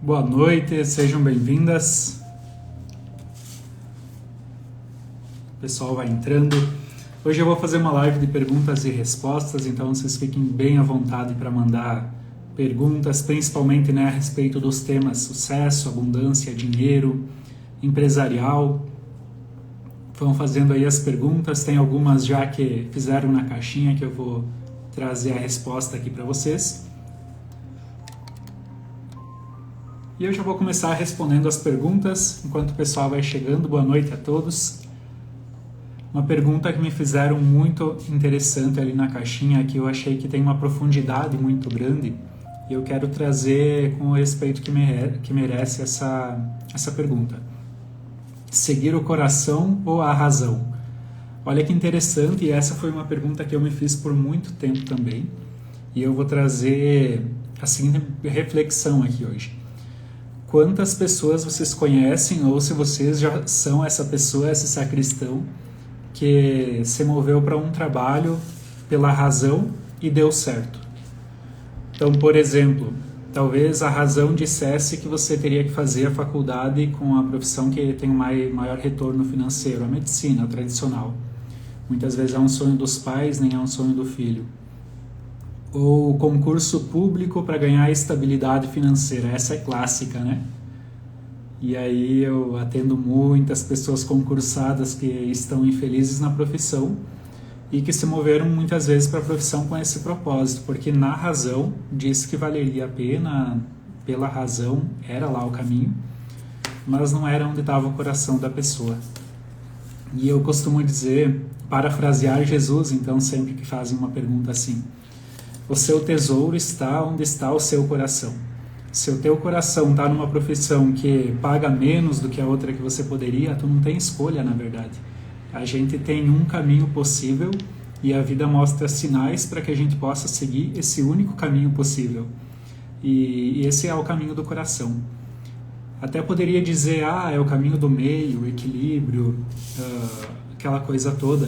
Boa noite, sejam bem-vindas. O pessoal vai entrando. Hoje eu vou fazer uma live de perguntas e respostas, então vocês fiquem bem à vontade para mandar perguntas, principalmente a respeito dos temas sucesso, abundância, dinheiro, empresarial. Vão fazendo aí as perguntas, tem algumas já que fizeram na caixinha que eu vou trazer a resposta aqui para vocês. E eu já vou começar respondendo as perguntas, enquanto o pessoal vai chegando. Boa noite a todos. Uma pergunta que me fizeram muito interessante ali na caixinha, que eu achei que tem uma profundidade muito grande, e eu quero trazer com o respeito que merece essa pergunta. Seguir o coração ou a razão? Olha que interessante, e essa foi uma pergunta que eu me fiz por muito tempo também, e eu vou trazer a seguinte reflexão aqui hoje. Quantas pessoas vocês conhecem, ou se vocês já são essa pessoa, esse sacristão, que se moveu para um trabalho pela razão e deu certo? Então, por exemplo, talvez a razão dissesse que você teria que fazer a faculdade com a profissão que tem um maior retorno financeiro, a medicina, a tradicional. Muitas vezes é um sonho dos pais, nem é um sonho do filho. Ou concurso público para ganhar estabilidade financeira, essa é clássica, né? E aí eu atendo muitas pessoas concursadas que estão infelizes na profissão e que se moveram muitas vezes para a profissão com esse propósito, porque na razão disse que valeria a pena, pela razão era lá o caminho, mas não era onde estava o coração da pessoa. E eu costumo dizer, parafrasear Jesus, então sempre que fazem uma pergunta assim: o seu tesouro está onde está o seu coração. Se o teu coração está numa profissão que paga menos do que a outra que você poderia, tu não tem escolha, na verdade. A gente tem um caminho possível e a vida mostra sinais para que a gente possa seguir esse único caminho possível. E esse é o caminho do coração. Até poderia dizer, é o caminho do meio, o equilíbrio, aquela coisa toda.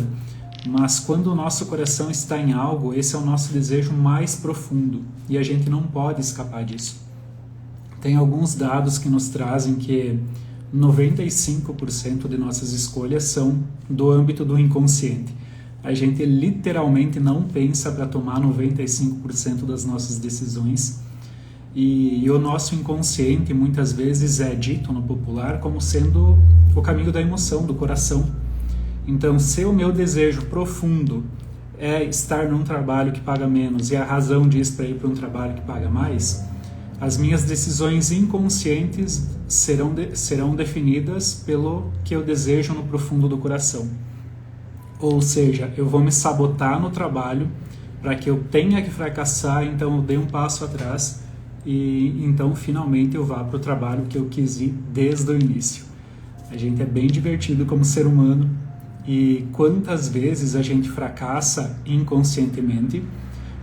Mas quando o nosso coração está em algo, esse é o nosso desejo mais profundo e a gente não pode escapar disso. Tem alguns dados que nos trazem que 95% de nossas escolhas são do âmbito do inconsciente. A gente literalmente não pensa para tomar 95% das nossas decisões e o nosso inconsciente muitas vezes é dito no popular como sendo o caminho da emoção, do coração. Então, se o meu desejo profundo é estar num trabalho que paga menos e a razão diz para ir para um trabalho que paga mais, as minhas decisões inconscientes serão definidas pelo que eu desejo no profundo do coração. Ou seja, eu vou me sabotar no trabalho para que eu tenha que fracassar, então eu dei um passo atrás e então finalmente eu vá para o trabalho que eu quis ir desde o início. A gente é bem divertido como ser humano. E quantas vezes a gente fracassa inconscientemente,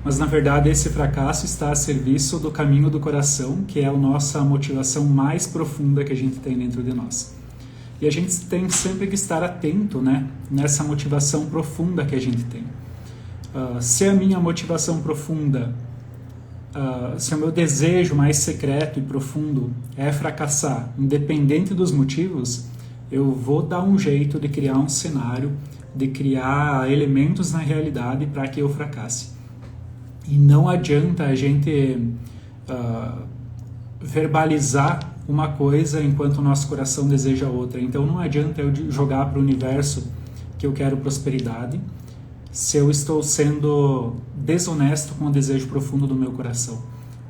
mas na verdade esse fracasso está a serviço do caminho do coração, que é a nossa motivação mais profunda que a gente tem dentro de nós. E a gente tem sempre que estar atento, nessa motivação profunda que a gente tem. Se a minha motivação profunda, se o meu desejo mais secreto e profundo é fracassar, independente dos motivos, eu vou dar um jeito de criar um cenário, de criar elementos na realidade para que eu fracasse. E não adianta a gente verbalizar uma coisa enquanto o nosso coração deseja outra. Então não adianta eu jogar para o universo que eu quero prosperidade se eu estou sendo desonesto com o desejo profundo do meu coração.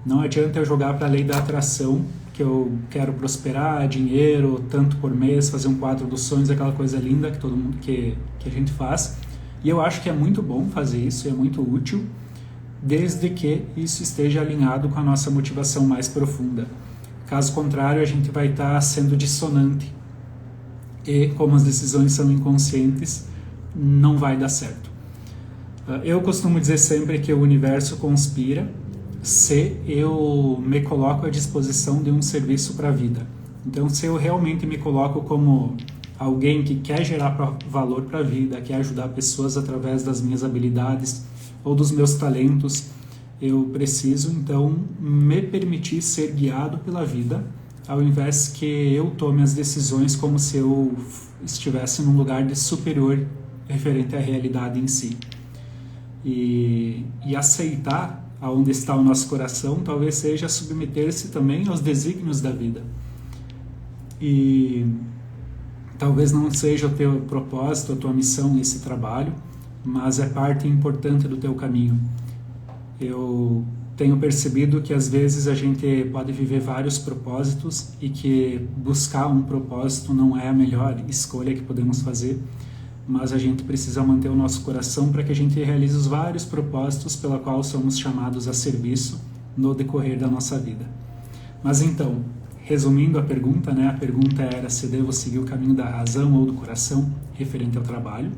Não adianta eu jogar para a lei da atração que eu quero prosperar, dinheiro, tanto por mês, fazer um quadro dos sonhos, aquela coisa linda que todo mundo que a gente faz. E eu acho que é muito bom fazer isso, é muito útil, desde que isso esteja alinhado com a nossa motivação mais profunda. Caso contrário, a gente vai estar sendo dissonante. E como as decisões são inconscientes, não vai dar certo. Eu costumo dizer sempre que o universo conspira se eu me coloco à disposição de um serviço para a vida. Então, se eu realmente me coloco como alguém que quer gerar valor para a vida, quer ajudar pessoas através das minhas habilidades ou dos meus talentos, eu preciso então me permitir ser guiado pela vida, ao invés que eu tome as decisões como se eu estivesse num lugar de superior referente à realidade em si. E aceitar aonde está o nosso coração talvez seja submeter-se também aos desígnios da vida. E talvez não seja o teu propósito, a tua missão esse trabalho, mas é parte importante do teu caminho. Eu tenho percebido que às vezes a gente pode viver vários propósitos e que buscar um propósito não é a melhor escolha que podemos fazer, mas a gente precisa manter o nosso coração para que a gente realize os vários propósitos pela qual somos chamados a serviço no decorrer da nossa vida. Mas então, resumindo a pergunta, né? A pergunta era se devo seguir o caminho da razão ou do coração referente ao trabalho.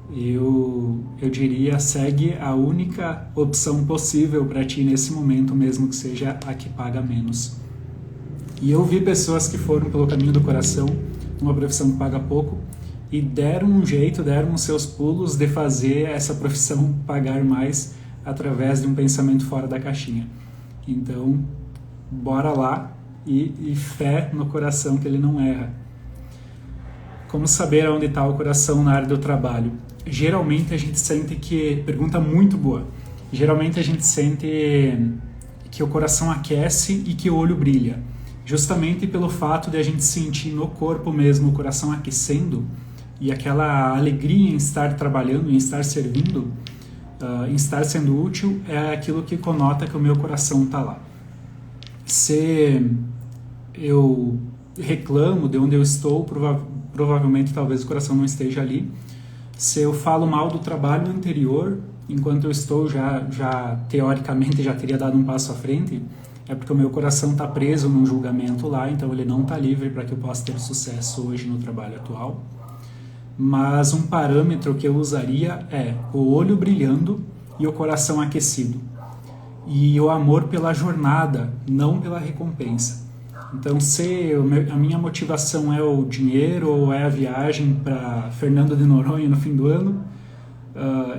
Eu diria, segue a única opção possível para ti nesse momento, mesmo que seja a que paga menos. E eu vi pessoas que foram pelo caminho do coração, uma profissão que paga pouco, e deram um jeito, deram os seus pulos de fazer essa profissão pagar mais através de um pensamento fora da caixinha. Então, bora lá e fé no coração que ele não erra. Como saber onde está o coração na área do trabalho? Geralmente a gente sente que... Pergunta muito boa. Geralmente a gente sente que o coração aquece e que o olho brilha. Justamente pelo fato de a gente sentir no corpo mesmo o coração aquecendo e aquela alegria em estar trabalhando, em estar servindo, em estar sendo útil, é aquilo que conota que o meu coração está lá. Se eu reclamo de onde eu estou, provavelmente talvez o coração não esteja ali. Se eu falo mal do trabalho anterior, enquanto eu estou já teoricamente já teria dado um passo à frente, é porque o meu coração está preso num julgamento lá, então ele não está livre para que eu possa ter sucesso hoje no trabalho atual. Mas um parâmetro que eu usaria é o olho brilhando e o coração aquecido. E o amor pela jornada, não pela recompensa. Então, se a minha motivação é o dinheiro ou é a viagem para Fernando de Noronha no fim do ano,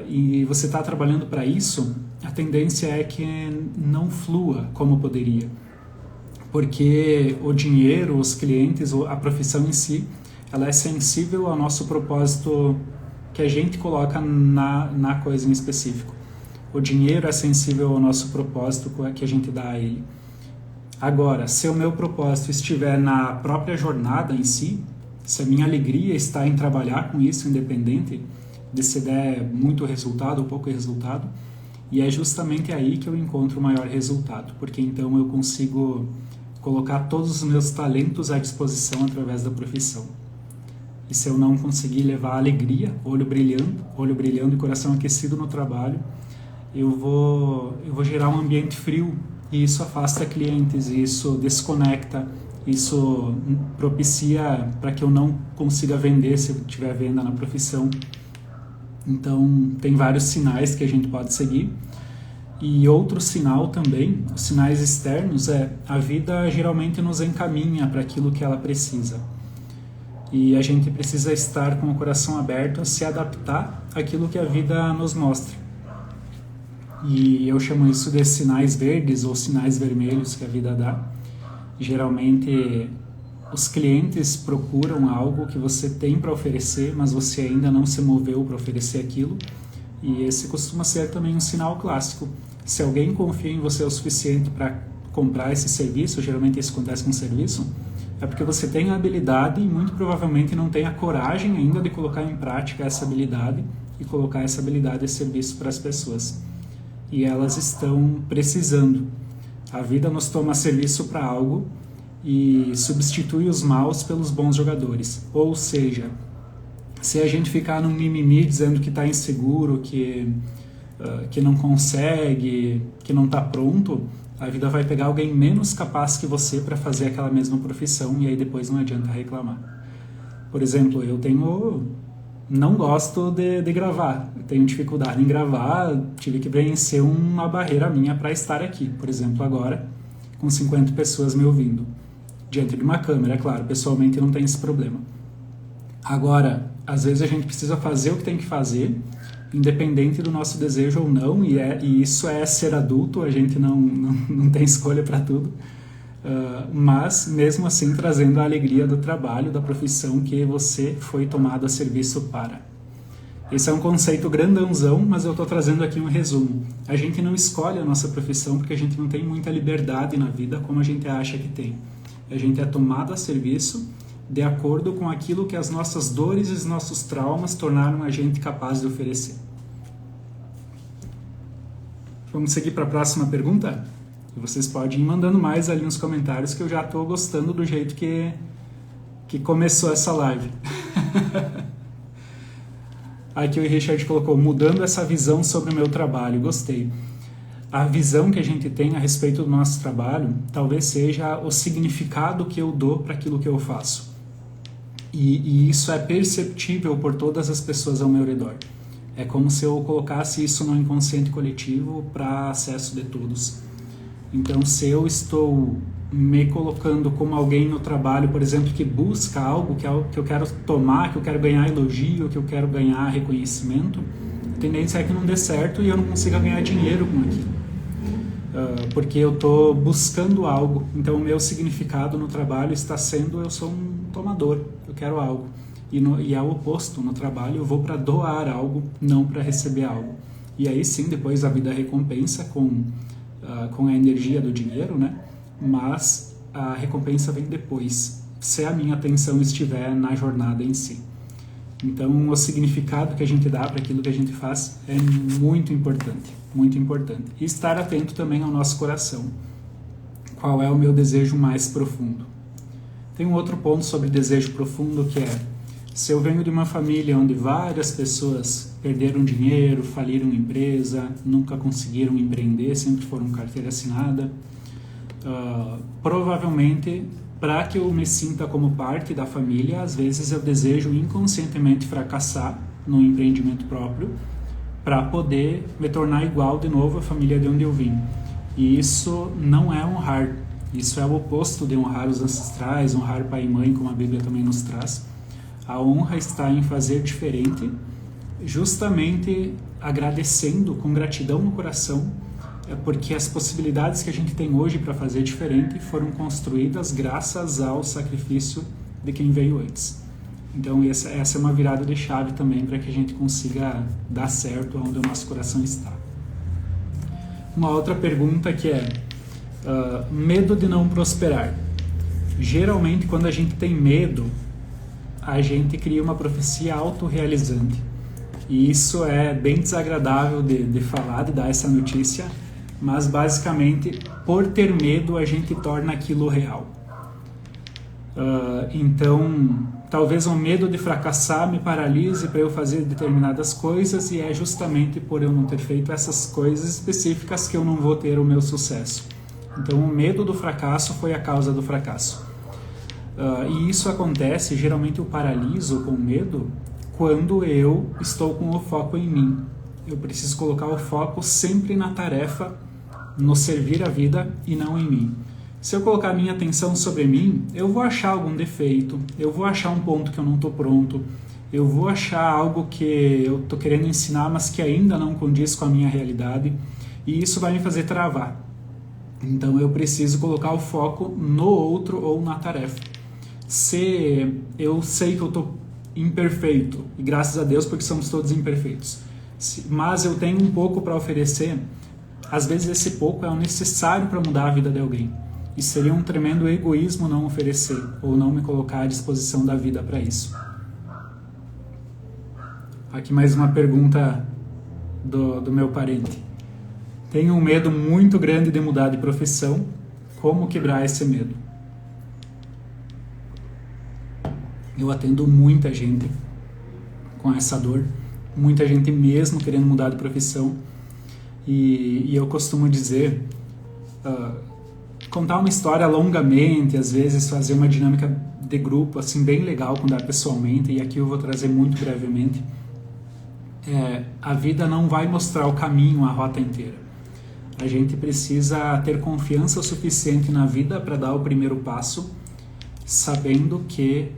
e você está trabalhando para isso, a tendência é que não flua como poderia. Porque o dinheiro, os clientes, a profissão em si, ela é sensível ao nosso propósito que a gente coloca na coisa em específico. O dinheiro é sensível ao nosso propósito que a gente dá a ele. Agora, se o meu propósito estiver na própria jornada em si, se a minha alegria está em trabalhar com isso, independente de se der muito resultado ou pouco resultado, e é justamente aí que eu encontro o maior resultado, porque então eu consigo colocar todos os meus talentos à disposição através da profissão. E se eu não conseguir levar alegria, olho brilhando e coração aquecido no trabalho, eu vou gerar um ambiente frio, e isso afasta clientes, isso desconecta, isso propicia para que eu não consiga vender se eu tiver venda na profissão. Então, tem vários sinais que a gente pode seguir. E outro sinal também, os sinais externos, a vida geralmente nos encaminha para aquilo que ela precisa. E a gente precisa estar com o coração aberto a se adaptar àquilo que a vida nos mostra. E eu chamo isso de sinais verdes ou sinais vermelhos que a vida dá. Geralmente, os clientes procuram algo que você tem para oferecer, mas você ainda não se moveu para oferecer aquilo. E esse costuma ser também um sinal clássico. Se alguém confia em você o suficiente para comprar esse serviço, geralmente isso acontece com serviço, é porque você tem a habilidade e muito provavelmente não tem a coragem ainda de colocar em prática essa habilidade e colocar essa habilidade a serviço para as pessoas. E elas estão precisando. A vida nos toma serviço para algo e substitui os maus pelos bons jogadores. Ou seja, se a gente ficar num mimimi dizendo que está inseguro, que não consegue, que não está pronto, a vida vai pegar alguém menos capaz que você para fazer aquela mesma profissão e aí depois não adianta reclamar. Por exemplo, não gosto de gravar, eu tenho dificuldade em gravar, tive que vencer uma barreira minha para estar aqui, por exemplo, agora, com 50 pessoas me ouvindo, diante de uma câmera, é claro, pessoalmente não tem esse problema. Agora, às vezes a gente precisa fazer o que tem que fazer, independente do nosso desejo ou não, e isso é ser adulto, a gente não tem escolha para tudo, mas mesmo assim trazendo a alegria do trabalho, da profissão que você foi tomado a serviço para. Esse é um conceito grandãozão, mas eu estou trazendo aqui um resumo. A gente não escolhe a nossa profissão porque a gente não tem muita liberdade na vida como a gente acha que tem. A gente é tomado a serviço de acordo com aquilo que as nossas dores e os nossos traumas tornaram a gente capaz de oferecer. Vamos seguir para a próxima pergunta? E vocês podem ir mandando mais ali nos comentários, que eu já estou gostando do jeito que começou essa live. Aqui o Richard colocou, mudando essa visão sobre o meu trabalho, gostei. A visão que a gente tem a respeito do nosso trabalho talvez seja o significado que eu dou para aquilo que eu faço. E isso é perceptível por todas as pessoas ao meu redor. É como se eu colocasse isso no inconsciente coletivo para acesso de todos. Então, se eu estou me colocando como alguém no trabalho, por exemplo, que busca algo que eu quero tomar, que eu quero ganhar elogio, que eu quero ganhar reconhecimento, a tendência é que não dê certo e eu não consiga ganhar dinheiro com aquilo. Porque eu estou buscando algo. Então, o meu significado no trabalho está sendo, eu sou um tomador, eu quero algo. E é o oposto, no trabalho eu vou para doar algo, não para receber algo. E aí sim, depois a vida recompensa com a energia do dinheiro, né? Mas a recompensa vem depois, se a minha atenção estiver na jornada em si. Então, o significado que a gente dá para aquilo que a gente faz é muito importante, muito importante. E estar atento também ao nosso coração. Qual é o meu desejo mais profundo? Tem um outro ponto sobre desejo profundo, que é, se eu venho de uma família onde várias pessoas perderam dinheiro, faliram empresa, nunca conseguiram empreender, sempre foram carteira assinada, provavelmente, para que eu me sinta como parte da família, às vezes eu desejo inconscientemente fracassar no empreendimento próprio para poder me tornar igual de novo à família de onde eu vim. E isso não é honrar, isso é o oposto de honrar os ancestrais, honrar pai e mãe, como a Bíblia também nos traz. A honra está em fazer diferente, justamente agradecendo com gratidão no coração, porque as possibilidades que a gente tem hoje para fazer diferente foram construídas graças ao sacrifício de quem veio antes. Então essa é uma virada de chave também para que a gente consiga dar certo onde o nosso coração está. Uma outra pergunta que é, medo de não prosperar. Geralmente quando a gente tem medo, a gente cria uma profecia autorrealizante. E isso é bem desagradável de falar, de dar essa notícia, mas basicamente, por ter medo, a gente torna aquilo real. Então, talvez o medo de fracassar me paralise para eu fazer determinadas coisas, e é justamente por eu não ter feito essas coisas específicas que eu não vou ter o meu sucesso. Então, o medo do fracasso foi a causa do fracasso. E isso acontece, geralmente eu paraliso com medo, quando eu estou com o foco em mim. Eu preciso colocar o foco sempre na tarefa, no servir a vida e não em mim. Se eu colocar a minha atenção sobre mim, eu vou achar algum defeito, eu vou achar um ponto que eu não estou pronto, eu vou achar algo que eu estou querendo ensinar, mas que ainda não condiz com a minha realidade, e isso vai me fazer travar. Então eu preciso colocar o foco no outro ou na tarefa. Se eu sei que eu estou imperfeito, e graças a Deus porque somos todos imperfeitos, mas eu tenho um pouco para oferecer, às vezes esse pouco é o necessário para mudar a vida de alguém. E seria um tremendo egoísmo não oferecer, ou não me colocar à disposição da vida para isso. Aqui mais uma pergunta do meu parente. Tenho um medo muito grande de mudar de profissão. Como quebrar esse medo? Eu atendo muita gente com essa dor, muita gente mesmo querendo mudar de profissão, e eu costumo dizer, contar uma história longamente, às vezes fazer uma dinâmica de grupo assim bem legal quando é pessoalmente, e aqui eu vou trazer muito brevemente. A vida não vai mostrar o caminho, a rota inteira. A gente precisa ter confiança o suficiente na vida para dar o primeiro passo, sabendo que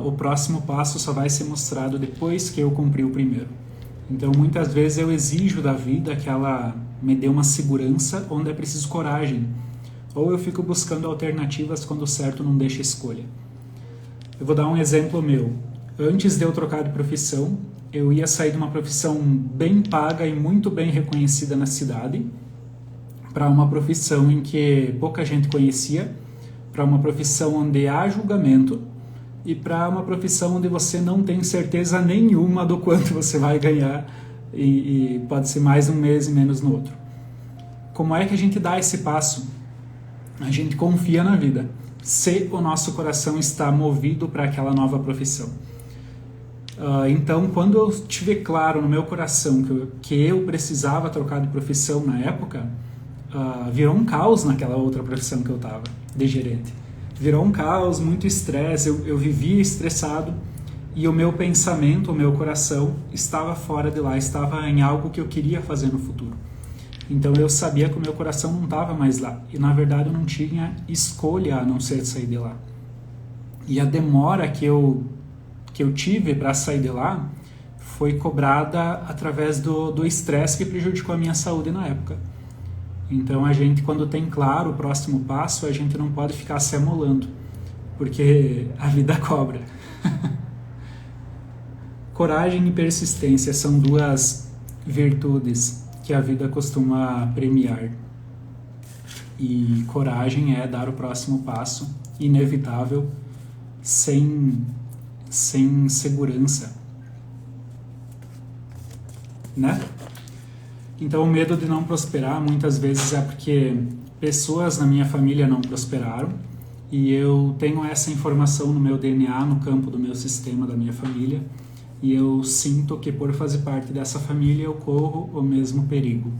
o próximo passo só vai ser mostrado depois que eu cumprir o primeiro. Então, muitas vezes eu exijo da vida que ela me dê uma segurança onde é preciso coragem. Ou eu fico buscando alternativas quando o certo não deixa escolha. Eu vou dar um exemplo meu. Antes de eu trocar de profissão, eu ia sair de uma profissão bem paga e muito bem reconhecida na cidade para uma profissão em que pouca gente conhecia, para uma profissão onde há julgamento e para uma profissão onde você não tem certeza nenhuma do quanto você vai ganhar e pode ser mais um mês e menos no outro. Como é que a gente dá esse passo? A gente confia na vida, se o nosso coração está movido para aquela nova profissão. Então, quando eu tive claro no meu coração que eu precisava trocar de profissão na época, virou um caos naquela outra profissão que eu estava, de gerente. Virou um caos, muito estresse, eu vivia estressado e o meu pensamento, o meu coração estava fora de lá, estava em algo que eu queria fazer no futuro. Então eu sabia que o meu coração não estava mais lá e na verdade eu não tinha escolha a não ser sair de lá. E a demora que eu tive para sair de lá foi cobrada através do estresse que prejudicou a minha saúde na época. Então a gente, quando tem claro o próximo passo, a gente não pode ficar se amolando, porque a vida cobra. Coragem e persistência são duas virtudes que a vida costuma premiar. E coragem é dar o próximo passo, inevitável, sem segurança, né? Então o medo de não prosperar muitas vezes é porque pessoas na minha família não prosperaram e eu tenho essa informação no meu DNA, no campo do meu sistema, da minha família, e eu sinto que por fazer parte dessa família eu corro o mesmo perigo.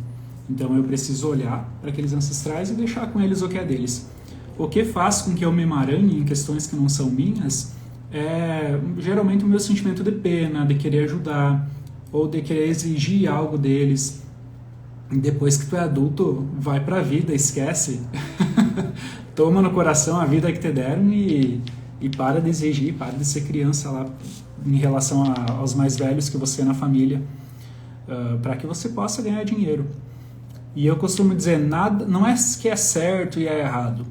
Então eu preciso olhar para aqueles ancestrais e deixar com eles o que é deles. O que faz com que eu me emaranhe em questões que não são minhas é geralmente o meu sentimento de pena, de querer ajudar ou de querer exigir algo deles. Depois que tu é adulto, vai pra vida, esquece. Toma no coração a vida que te deram e para de exigir, para de ser criança lá em relação aos mais velhos que você é na família, para que você possa ganhar dinheiro. E eu costumo dizer, nada, não é que é certo e é errado,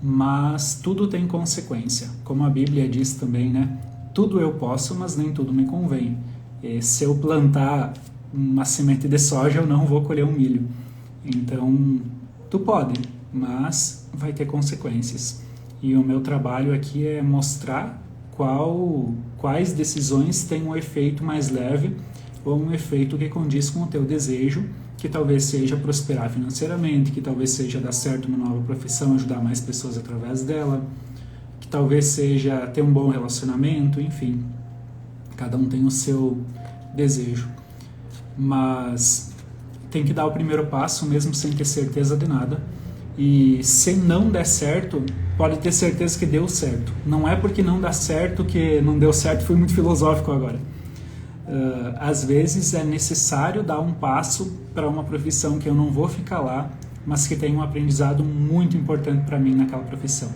mas tudo tem consequência. Como a Bíblia diz também, né? Tudo eu posso, mas nem tudo me convém. E se eu plantar uma semente de soja, eu não vou colher um milho. Então, tu pode, mas vai ter consequências. E o meu trabalho aqui é mostrar quais decisões têm um efeito mais leve ou um efeito que condiz com o teu desejo, que talvez seja prosperar financeiramente, que talvez seja dar certo uma nova profissão, ajudar mais pessoas através dela, que talvez seja ter um bom relacionamento, enfim. Cada um tem o seu desejo. Mas tem que dar o primeiro passo mesmo sem ter certeza de nada. E se não der certo, pode ter certeza que deu certo. Não é porque não dá certo que não deu certo. Fui muito filosófico agora. Às vezes é necessário dar um passo para uma profissão que eu não vou ficar lá, mas que tem um aprendizado muito importante para mim naquela profissão.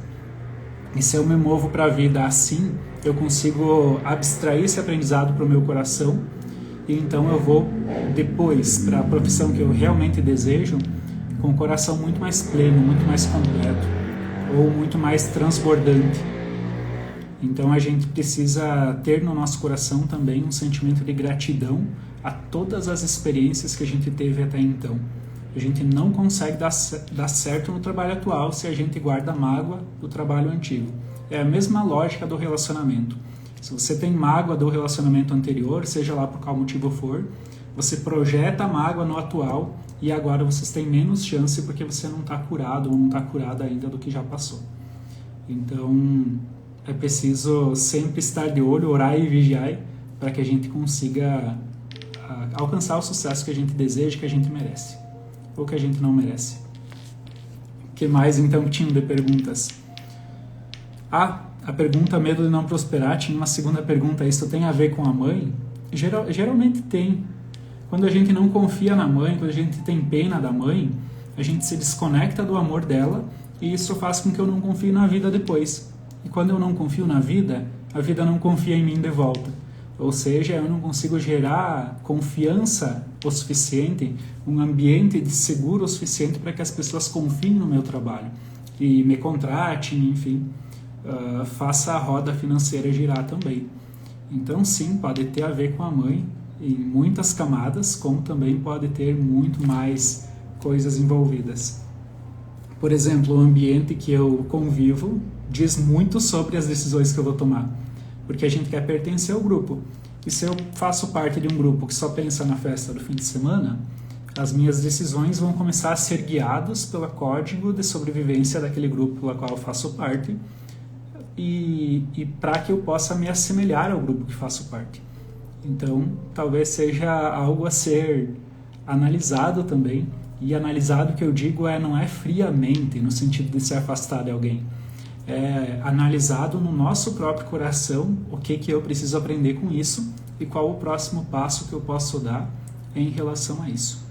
E se eu me movo para a vida assim, eu consigo abstrair esse aprendizado para o meu coração e então eu vou depois para a profissão que eu realmente desejo com o coração muito mais pleno, muito mais completo ou muito mais transbordante. Então a gente precisa ter no nosso coração também um sentimento de gratidão a todas as experiências que a gente teve até então. A gente não consegue dar certo no trabalho atual se a gente guarda mágoa do trabalho antigo. É a mesma lógica do relacionamento. Se você tem mágoa do relacionamento anterior, seja lá por qual motivo for, você projeta a mágoa no atual e agora vocês têm menos chance porque você não está curado ou não está curada ainda do que já passou. Então é preciso sempre estar de olho, orar e vigiar para que a gente consiga alcançar o sucesso que a gente deseja, que a gente merece ou que a gente não merece. O que mais então tinham de perguntas? A pergunta medo de não prosperar, tinha uma segunda pergunta, isso tem a ver com a mãe? Geralmente tem. Quando a gente não confia na mãe, quando a gente tem pena da mãe, a gente se desconecta do amor dela e isso faz com que eu não confie na vida depois. E quando eu não confio na vida, a vida não confia em mim de volta. Ou seja, eu não consigo gerar confiança o suficiente, um ambiente de seguro o suficiente para que as pessoas confiem no meu trabalho e me contratem, enfim, faça a roda financeira girar também. Então, sim, pode ter a ver com a mãe em muitas camadas, como também pode ter muito mais coisas envolvidas. Por exemplo, o ambiente que eu convivo diz muito sobre as decisões que eu vou tomar, porque a gente quer pertencer ao grupo. E se eu faço parte de um grupo que só pensa na festa do fim de semana, as minhas decisões vão começar a ser guiadas pelo código de sobrevivência daquele grupo pelo qual eu faço parte, e para que eu possa me assemelhar ao grupo que faço parte. Então, talvez seja algo a ser analisado também, e analisado que eu digo não é friamente, no sentido de se afastar de alguém, é analisado no nosso próprio coração o que eu preciso aprender com isso e qual o próximo passo que eu posso dar em relação a isso.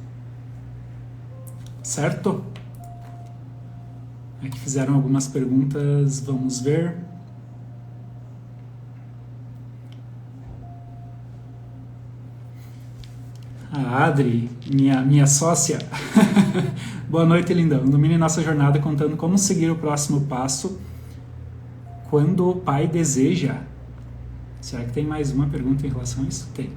Certo? Aqui fizeram algumas perguntas, vamos ver. A Adri, minha sócia. Boa noite, lindão. Ilumine nossa jornada contando como seguir o próximo passo quando o pai deseja. Será que tem mais uma pergunta em relação a isso? Tem.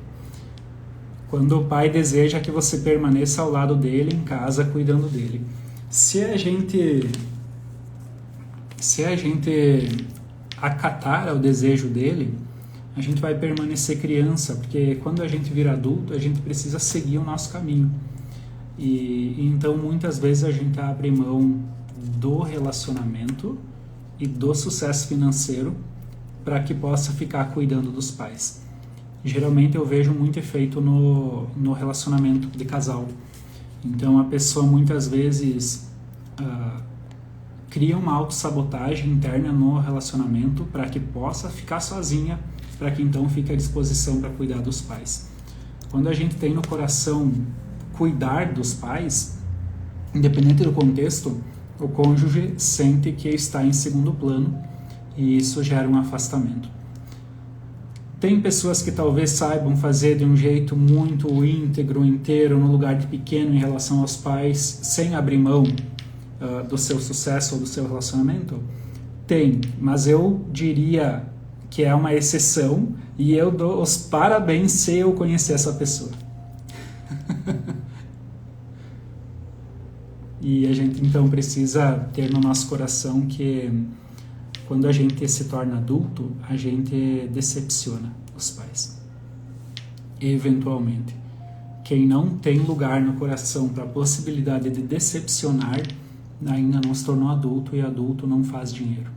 Quando o pai deseja que você permaneça ao lado dele, em casa, cuidando dele. Se a gente acatar ao desejo dele, a gente vai permanecer criança, porque quando a gente vira adulto, a gente precisa seguir o nosso caminho. E então, muitas vezes, a gente abre mão do relacionamento e do sucesso financeiro para que possa ficar cuidando dos pais. Geralmente, eu vejo muito efeito no relacionamento de casal. Então, a pessoa, muitas vezes, cria uma autossabotagem interna no relacionamento para que possa ficar sozinha, para que então fique à disposição para cuidar dos pais. Quando a gente tem no coração cuidar dos pais, independente do contexto, o cônjuge sente que está em segundo plano e isso gera um afastamento. Tem pessoas que talvez saibam fazer de um jeito muito íntegro, inteiro, no lugar de pequeno em relação aos pais, sem abrir mão do seu sucesso ou do seu relacionamento? Tem, mas eu diria que é uma exceção, e eu dou os parabéns se eu conhecer essa pessoa. E a gente então precisa ter no nosso coração que quando a gente se torna adulto, a gente decepciona os pais. Eventualmente. Quem não tem lugar no coração para a possibilidade de decepcionar, ainda não se tornou adulto, e adulto não faz dinheiro.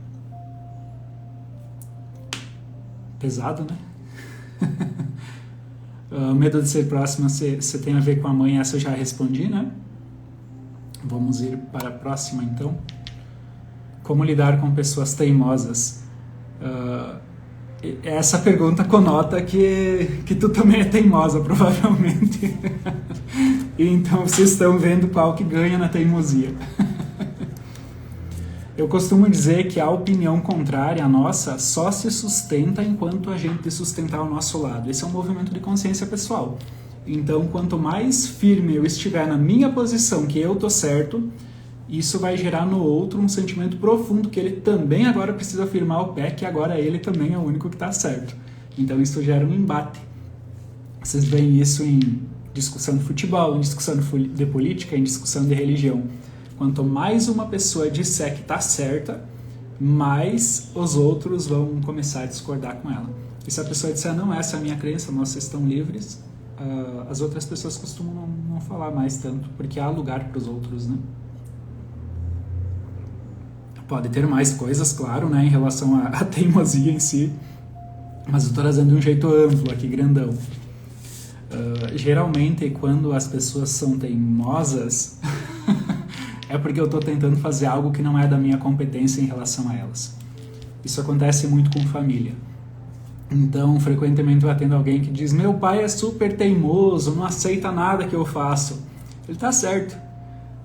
Pesado, né? O medo de ser próxima, você tem a ver com a mãe, essa eu já respondi, né? Vamos ir para a próxima, então. Como lidar com pessoas teimosas? Essa pergunta conota que tu também é teimosa, provavelmente. E então vocês estão vendo qual que ganha na teimosia. Eu costumo dizer que a opinião contrária à nossa só se sustenta enquanto a gente sustentar o nosso lado. Esse é um movimento de consciência pessoal. Então, quanto mais firme eu estiver na minha posição, que eu tô certo, isso vai gerar no outro um sentimento profundo que ele também agora precisa firmar o pé, que agora ele também é o único que está certo. Então, isso gera um embate. Vocês veem isso em discussão de futebol, em discussão de política, em discussão de religião. Quanto mais uma pessoa disser que está certa, mais os outros vão começar a discordar com ela. E se a pessoa disser, não, essa é a minha crença, nós estão livres, as outras pessoas costumam não falar mais tanto, porque há lugar para os outros, né? Pode ter mais coisas, claro, né, em relação à teimosia em si, mas eu estou trazendo de um jeito amplo aqui, grandão. Geralmente, quando as pessoas são teimosas, é porque eu estou tentando fazer algo que não é da minha competência em relação a elas. Isso acontece muito com família. Então, frequentemente eu atendo alguém que diz, meu pai é super teimoso, não aceita nada que eu faço. Ele está certo.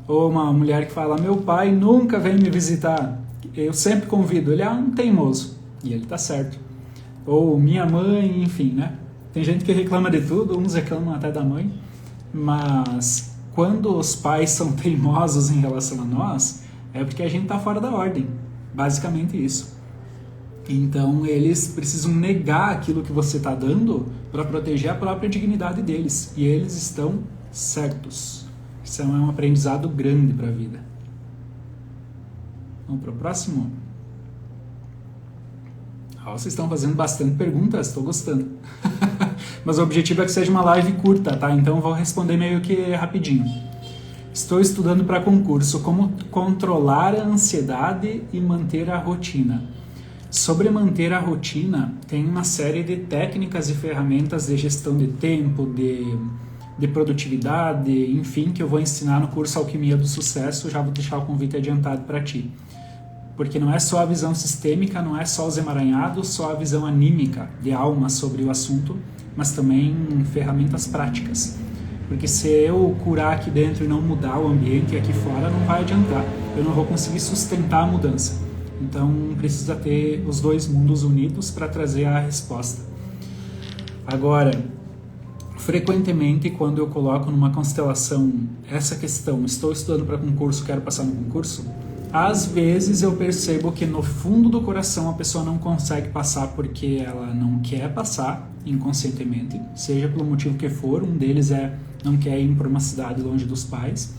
Ou uma mulher que fala, meu pai nunca vem me visitar, eu sempre convido, ele é um teimoso. E ele está certo. Ou minha mãe, enfim, né? Tem gente que reclama de tudo, uns reclamam até da mãe, mas quando os pais são teimosos em relação a nós, é porque a gente está fora da ordem, basicamente isso. Então eles precisam negar aquilo que você está dando para proteger a própria dignidade deles, e eles estão certos. Isso é um aprendizado grande para a vida. Vamos para o próximo? Vocês estão fazendo bastante perguntas, estou gostando. Mas o objetivo é que seja uma live curta, tá? Então eu vou responder meio que rapidinho. Estou estudando para concurso, como controlar a ansiedade e manter a rotina. Sobre manter a rotina, tem uma série de técnicas e ferramentas de gestão de tempo, de produtividade, enfim, que eu vou ensinar no curso Alquimia do Sucesso. Já vou deixar o convite adiantado para ti. Porque não é só a visão sistêmica, não é só os emaranhados, só a visão anímica de alma sobre o assunto, mas também ferramentas práticas. Porque se eu curar aqui dentro e não mudar o ambiente aqui fora, não vai adiantar. Eu não vou conseguir sustentar a mudança. Então precisa ter os dois mundos unidos para trazer a resposta. Agora, frequentemente quando eu coloco numa constelação essa questão, estou estudando para concurso, quero passar no concurso, às vezes eu percebo que no fundo do coração a pessoa não consegue passar porque ela não quer passar inconscientemente, seja pelo motivo que for. Um deles é não quer ir para uma cidade longe dos pais.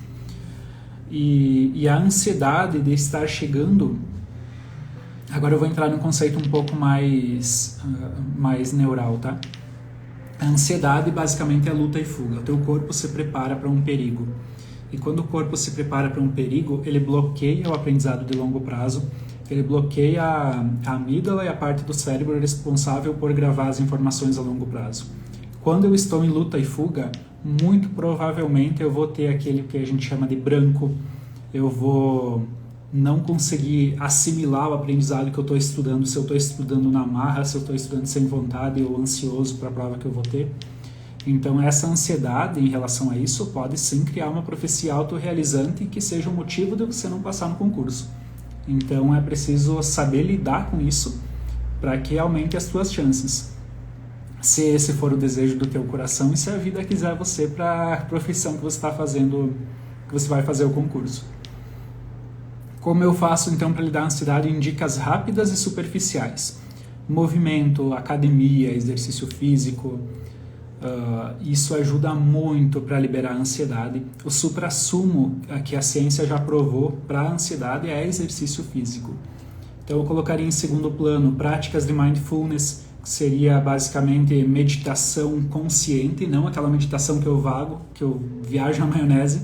E a ansiedade de estar chegando... Agora eu vou entrar num conceito um pouco mais neural, tá? A ansiedade basicamente é luta e fuga. O teu corpo se prepara para um perigo. E quando o corpo se prepara para um perigo, ele bloqueia o aprendizado de longo prazo, ele bloqueia a amígdala e a parte do cérebro responsável por gravar as informações a longo prazo. Quando eu estou em luta e fuga, muito provavelmente eu vou ter aquele que a gente chama de branco, eu vou não conseguir assimilar o aprendizado que eu estou estudando, se eu estou estudando na marra, se eu estou estudando sem vontade ou ansioso para a prova que eu vou ter. Então essa ansiedade em relação a isso pode sim criar uma profecia autorrealizante que seja o motivo de você não passar no concurso. Então é preciso saber lidar com isso para que aumente as tuas chances. Se esse for o desejo do teu coração e se a vida quiser você para a profissão que você está fazendo, que você vai fazer o concurso. Como eu faço então para lidar com a ansiedade em dicas rápidas e superficiais? Movimento, academia, exercício físico... isso ajuda muito para liberar a ansiedade. O suprassumo que a ciência já provou para a ansiedade é exercício físico. Então eu colocaria em segundo plano práticas de mindfulness, que seria basicamente meditação consciente, não aquela meditação que eu vago, que eu viajo na maionese,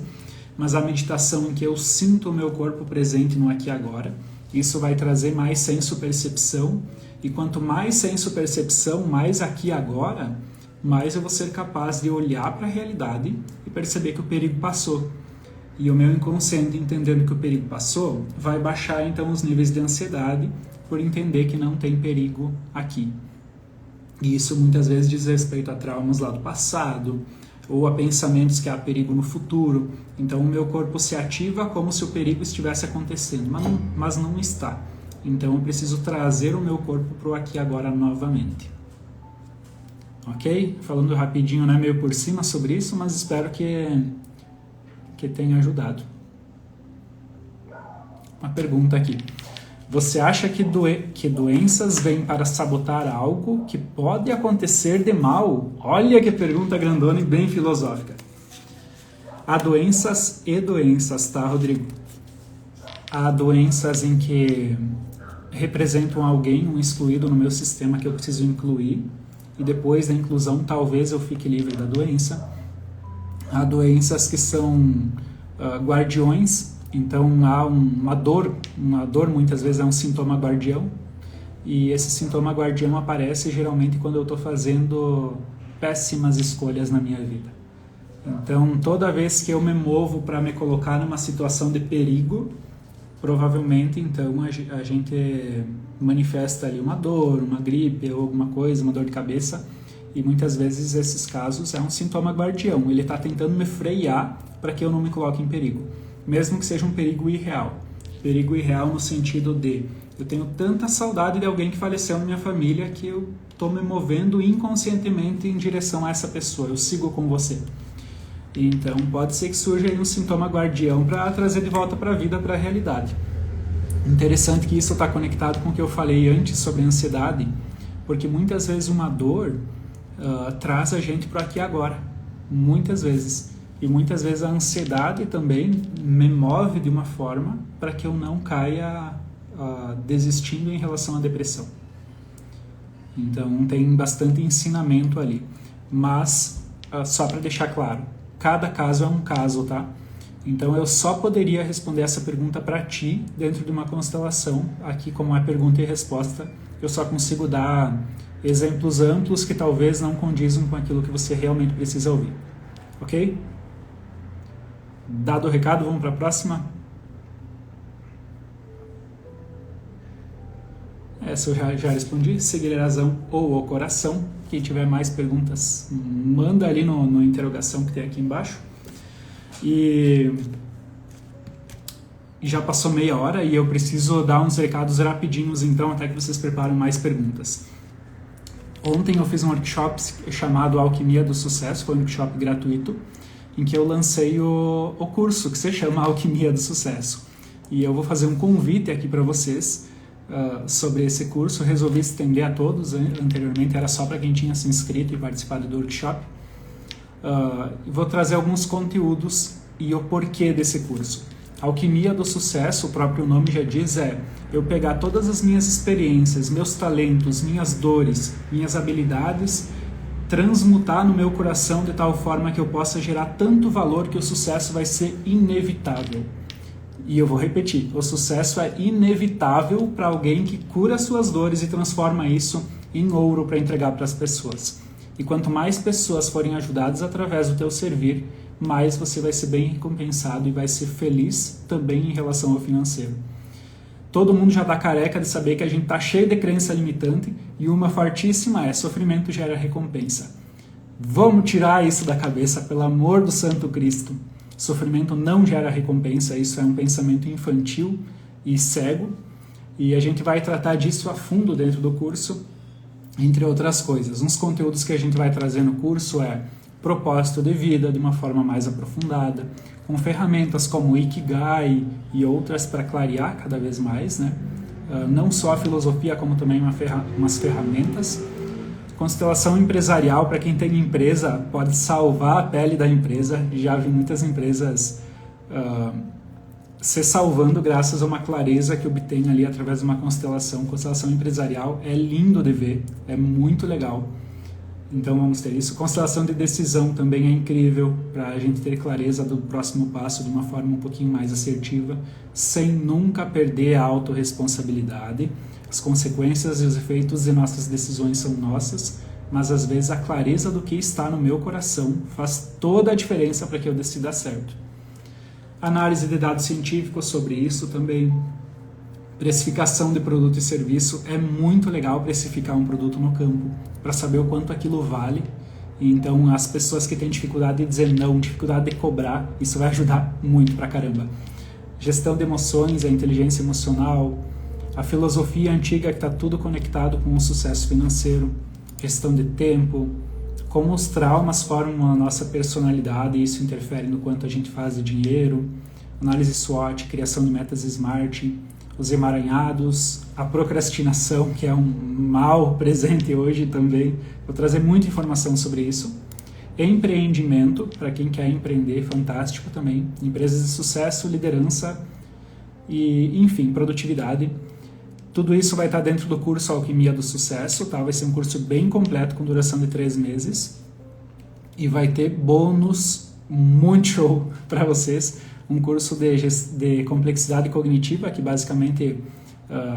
mas a meditação em que eu sinto o meu corpo presente no aqui e agora. Isso vai trazer mais senso-percepção, e quanto mais senso-percepção, mais aqui e agora, mais eu vou ser capaz de olhar para a realidade e perceber que o perigo passou. E o meu inconsciente, entendendo que o perigo passou, vai baixar então os níveis de ansiedade por entender que não tem perigo aqui. E isso muitas vezes diz respeito a traumas lá do passado, ou a pensamentos que há perigo no futuro. Então o meu corpo se ativa como se o perigo estivesse acontecendo, mas não está. Então eu preciso trazer o meu corpo para o aqui e agora novamente. Ok? Falando rapidinho, né, meio por cima sobre isso, mas espero que tenha ajudado. Uma pergunta aqui. Você acha que doenças vêm para sabotar algo que pode acontecer de mal? Olha que pergunta grandona e bem filosófica. Há doenças e doenças, tá, Rodrigo? Há doenças em que representam alguém, um excluído no meu sistema que eu preciso incluir, e depois da inclusão talvez eu fique livre da doença. Há doenças que são guardiões, então há uma dor muitas vezes é um sintoma guardião, e esse sintoma guardião aparece geralmente quando eu estou fazendo péssimas escolhas na minha vida. Então toda vez que eu me movo para me colocar numa situação de perigo, provavelmente então a gente manifesta ali uma dor, uma gripe ou alguma coisa, uma dor de cabeça, e muitas vezes esses casos é um sintoma guardião, ele está tentando me frear para que eu não me coloque em perigo, mesmo que seja um perigo irreal. Perigo irreal no sentido de Eu tenho tanta saudade de alguém que faleceu na minha família que eu estou me movendo inconscientemente em direção a essa pessoa. Eu sigo com você. Então pode ser que surja aí um sintoma guardião para trazer de volta para a vida, para a realidade. Interessante que isso está conectado com o que eu falei antes sobre a ansiedade, porque muitas vezes uma dor traz a gente para aqui e agora. Muitas vezes. E muitas vezes a ansiedade também me move de uma forma para que eu não caia desistindo em relação à depressão. Então tem bastante ensinamento ali. Mas, só para deixar claro, cada caso é um caso, tá? Então eu só poderia responder essa pergunta para ti dentro de uma constelação. Aqui, como é pergunta e resposta, eu só consigo dar exemplos amplos que talvez não condizam com aquilo que você realmente precisa ouvir. Ok? Dado o recado, vamos para a próxima? Essa eu já respondi. Seguir a razão ou o coração. Quem tiver mais perguntas, manda ali no interrogação que tem aqui embaixo. E já passou meia hora e eu preciso dar uns recados rapidinhos, então, até que vocês preparam mais perguntas. Ontem eu fiz um workshop chamado Alquimia do Sucesso, foi um workshop gratuito, em que eu lancei o curso que se chama Alquimia do Sucesso. E eu vou fazer um convite aqui para vocês sobre esse curso. Eu resolvi estender a todos, anteriormente era só para quem tinha se inscrito e participado do workshop. Vou trazer alguns conteúdos e o porquê desse curso. Alquimia do Sucesso, o próprio nome já diz, eu pegar todas as minhas experiências, meus talentos, minhas dores, minhas habilidades, transmutar no meu coração de tal forma que eu possa gerar tanto valor que o sucesso vai ser inevitável. E eu vou repetir, o sucesso é inevitável para alguém que cura suas dores e transforma isso em ouro para entregar para as pessoas. E quanto mais pessoas forem ajudadas através do teu servir, mais você vai ser bem recompensado e vai ser feliz também em relação ao financeiro. Todo mundo já está careca de saber que a gente está cheio de crença limitante e uma fortíssima é: sofrimento gera recompensa. Vamos tirar isso da cabeça, pelo amor do Santo Cristo. Sofrimento não gera recompensa, isso é um pensamento infantil e cego. E a gente vai tratar disso a fundo dentro do curso, entre outras coisas. Uns conteúdos que a gente vai trazer no curso é propósito de vida de uma forma mais aprofundada, com ferramentas como o Ikigai e outras para clarear cada vez mais, né? Não só a filosofia, como também umas ferramentas. Constelação empresarial, para quem tem empresa, pode salvar a pele da empresa. Já vi muitas empresas se salvando graças a uma clareza que obtém ali através de uma constelação. Constelação empresarial é lindo de ver, é muito legal. Então vamos ter isso. Constelação de decisão também é incrível para a gente ter clareza do próximo passo de uma forma um pouquinho mais assertiva, sem nunca perder a autorresponsabilidade. As consequências e os efeitos de nossas decisões são nossas, mas às vezes a clareza do que está no meu coração faz toda a diferença para que eu decida certo. Análise de dados científicos sobre isso também. Precificação de produto e serviço, é muito legal precificar um produto no campo, para saber o quanto aquilo vale. E então as pessoas que têm dificuldade de dizer não, dificuldade de cobrar, isso vai ajudar muito pra caramba. Gestão de emoções, a inteligência emocional, a filosofia antiga que está tudo conectado com o sucesso financeiro, gestão de tempo, como os traumas formam a nossa personalidade e isso interfere no quanto a gente faz de dinheiro, análise SWOT, criação de metas SMART, os emaranhados, a procrastinação, que é um mal presente hoje também. Vou trazer muita informação sobre isso. Empreendimento, para quem quer empreender, fantástico também. Empresas de sucesso, liderança e, enfim, produtividade. Tudo isso vai estar dentro do curso Alquimia do Sucesso, tá? Vai ser um curso bem completo, com duração de 3 meses. E vai ter bônus muito show para vocês. Um curso de complexidade cognitiva, que basicamente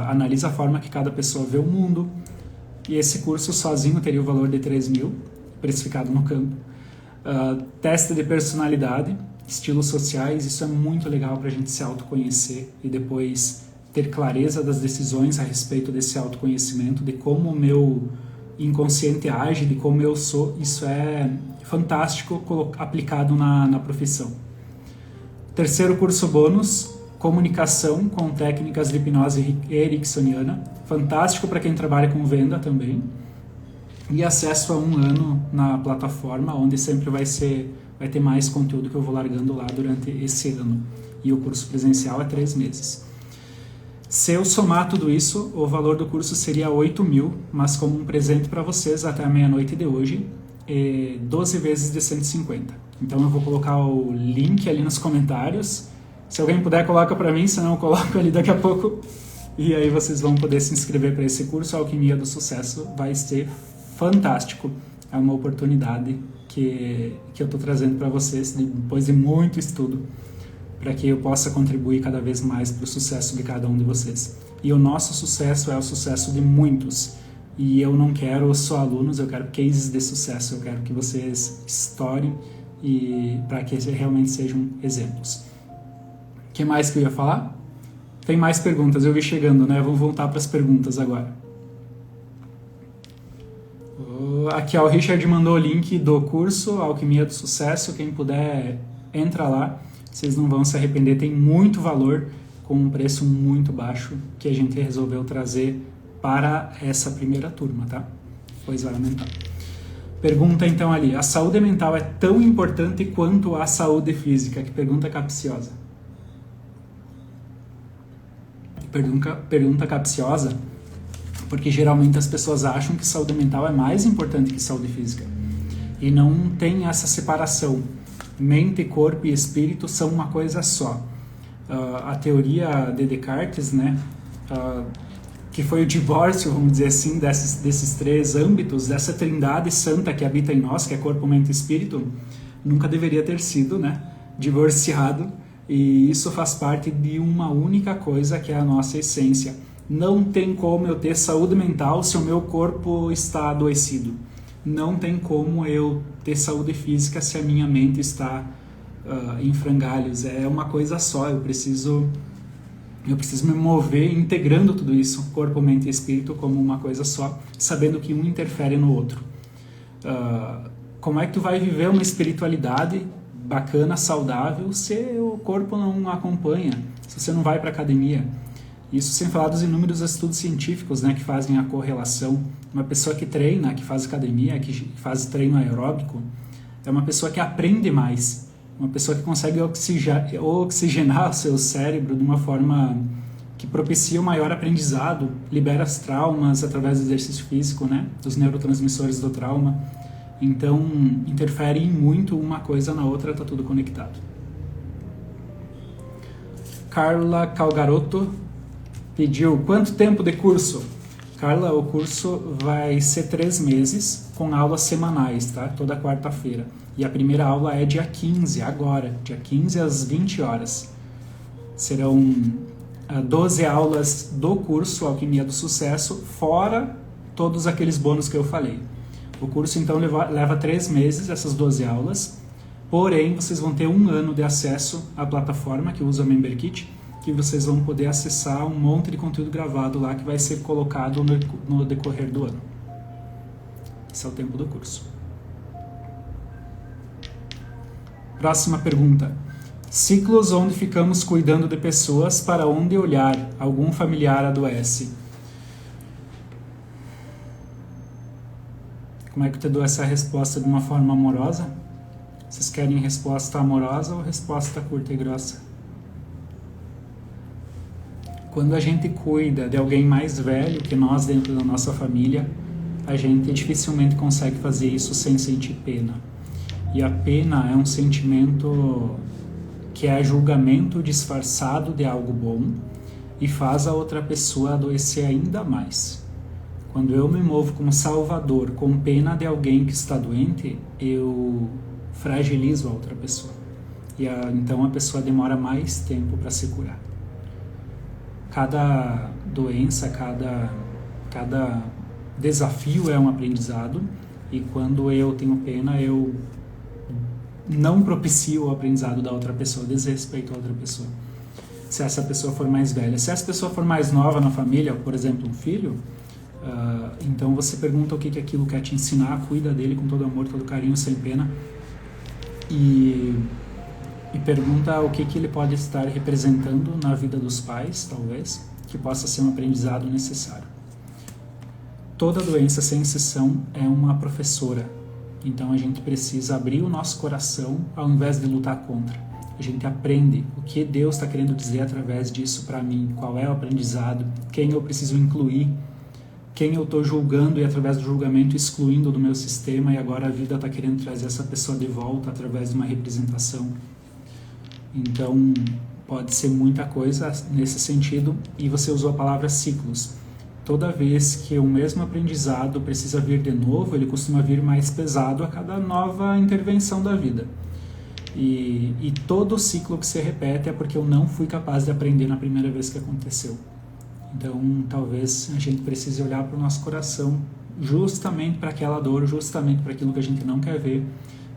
analisa a forma que cada pessoa vê o mundo. E esse curso sozinho teria o valor de 3.000, precificado no campo. Teste de personalidade, estilos sociais, isso é muito legal para a gente se autoconhecer e depois ter clareza das decisões a respeito desse autoconhecimento, de como o meu inconsciente age, de como eu sou. Isso é fantástico aplicado na profissão. Terceiro curso bônus, comunicação com técnicas de hipnose ericksoniana, fantástico para quem trabalha com venda também, e acesso a 1 ano na plataforma, onde sempre vai ter mais conteúdo que eu vou largando lá durante esse ano. E o curso presencial é 3 meses. Se eu somar tudo isso, o valor do curso seria 8.000, mas como um presente para vocês até a meia-noite de hoje, 12 vezes de 150. Então eu vou colocar o link ali nos comentários. Se alguém puder, coloca para mim, senão eu coloco ali daqui a pouco. E aí vocês vão poder se inscrever para esse curso. A Alquimia do Sucesso vai ser fantástico. É uma oportunidade que eu estou trazendo para vocês depois de muito estudo, para que eu possa contribuir cada vez mais para o sucesso de cada um de vocês. E o nosso sucesso é o sucesso de muitos. E eu não quero só alunos, eu quero cases de sucesso, eu quero que vocês estourem e para que realmente sejam exemplos. O que mais que eu ia falar? Tem mais perguntas, eu vi chegando, né? Vamos voltar para as perguntas agora. Aqui, ó, o Richard mandou o link do curso Alquimia do Sucesso. Quem puder, entra lá. Vocês não vão se arrepender. Tem muito valor com um preço muito baixo que a gente resolveu trazer para essa primeira turma, tá? Depois vai aumentar. Pergunta então ali. A saúde mental é tão importante quanto a saúde física? Que pergunta capciosa. Pergunta capciosa, porque geralmente as pessoas acham que saúde mental é mais importante que saúde física. E não tem essa separação. Mente, corpo e espírito são uma coisa só. A teoria de Descartes, né, que foi o divórcio, vamos dizer assim, desses 3 âmbitos, dessa trindade santa que habita em nós, que é corpo, mente e espírito, nunca deveria ter sido, né, divorciado. E isso faz parte de uma única coisa, que é a nossa essência. Não tem como eu ter saúde mental se o meu corpo está adoecido. Não tem como eu ter saúde física se a minha mente está em frangalhos. É uma coisa só, eu preciso me mover integrando tudo isso, corpo, mente e espírito, como uma coisa só, sabendo que um interfere no outro. Como é que tu vai viver uma espiritualidade bacana, saudável, se o corpo não acompanha, se você não vai para academia? Isso sem falar dos inúmeros estudos científicos, né, que fazem a correlação. Uma pessoa que treina, que faz academia, que faz treino aeróbico, é uma pessoa que aprende mais, uma pessoa que consegue oxigenar o seu cérebro de uma forma que propicia o maior aprendizado, libera os traumas através do exercício físico, né, dos neurotransmissores do trauma. Então, interfere muito uma coisa na outra, está tudo conectado. Carla Calgaroto pediu, quanto tempo de curso? Carla, o curso vai ser 3 meses, com aulas semanais, tá? Toda quarta-feira. E a primeira aula é dia 15, agora, dia 15 às 20 horas. Serão 12 aulas do curso Alquimia do Sucesso, fora todos aqueles bônus que eu falei. O curso, então, leva 3 meses, essas 12 aulas, porém, vocês vão ter 1 ano de acesso à plataforma que usa a Member Kit, que vocês vão poder acessar um monte de conteúdo gravado lá, que vai ser colocado no decorrer do ano. Esse é o tempo do curso. Próxima pergunta. Ciclos onde ficamos cuidando de pessoas para onde olhar, algum familiar adoece. Como é que eu te dou essa resposta de uma forma amorosa? Vocês querem resposta amorosa ou resposta curta e grossa? Quando a gente cuida de alguém mais velho que nós dentro da nossa família, a gente dificilmente consegue fazer isso sem sentir pena. E a pena é um sentimento que é julgamento disfarçado de algo bom e faz a outra pessoa adoecer ainda mais. Quando eu me movo como salvador, com pena de alguém que está doente, eu fragilizo a outra pessoa. Então a pessoa demora mais tempo para se curar. Cada doença, cada desafio é um aprendizado, e quando eu tenho pena, eu não propicio o aprendizado da outra pessoa, desrespeito a outra pessoa. Se essa pessoa for mais velha. Se essa pessoa for mais nova na família, por exemplo, um filho, então você pergunta o que aquilo quer te ensinar, cuida dele com todo amor, todo carinho, sem pena, e e pergunta o que ele pode estar representando na vida dos pais, talvez, que possa ser um aprendizado necessário. Toda doença, sem exceção, é uma professora. Então a gente precisa abrir o nosso coração ao invés de lutar contra. A gente aprende o que Deus está querendo dizer através disso para mim, qual é o aprendizado, quem eu preciso incluir, quem eu estou julgando e através do julgamento excluindo do meu sistema, e agora a vida está querendo trazer essa pessoa de volta através de uma representação. Então pode ser muita coisa nesse sentido, e você usou a palavra ciclos. Toda vez que o mesmo aprendizado precisa vir de novo, ele costuma vir mais pesado a cada nova intervenção da vida. E todo ciclo que se repete é porque eu não fui capaz de aprender na primeira vez que aconteceu. Então, talvez a gente precise olhar para o nosso coração justamente para aquela dor, justamente para aquilo que a gente não quer ver.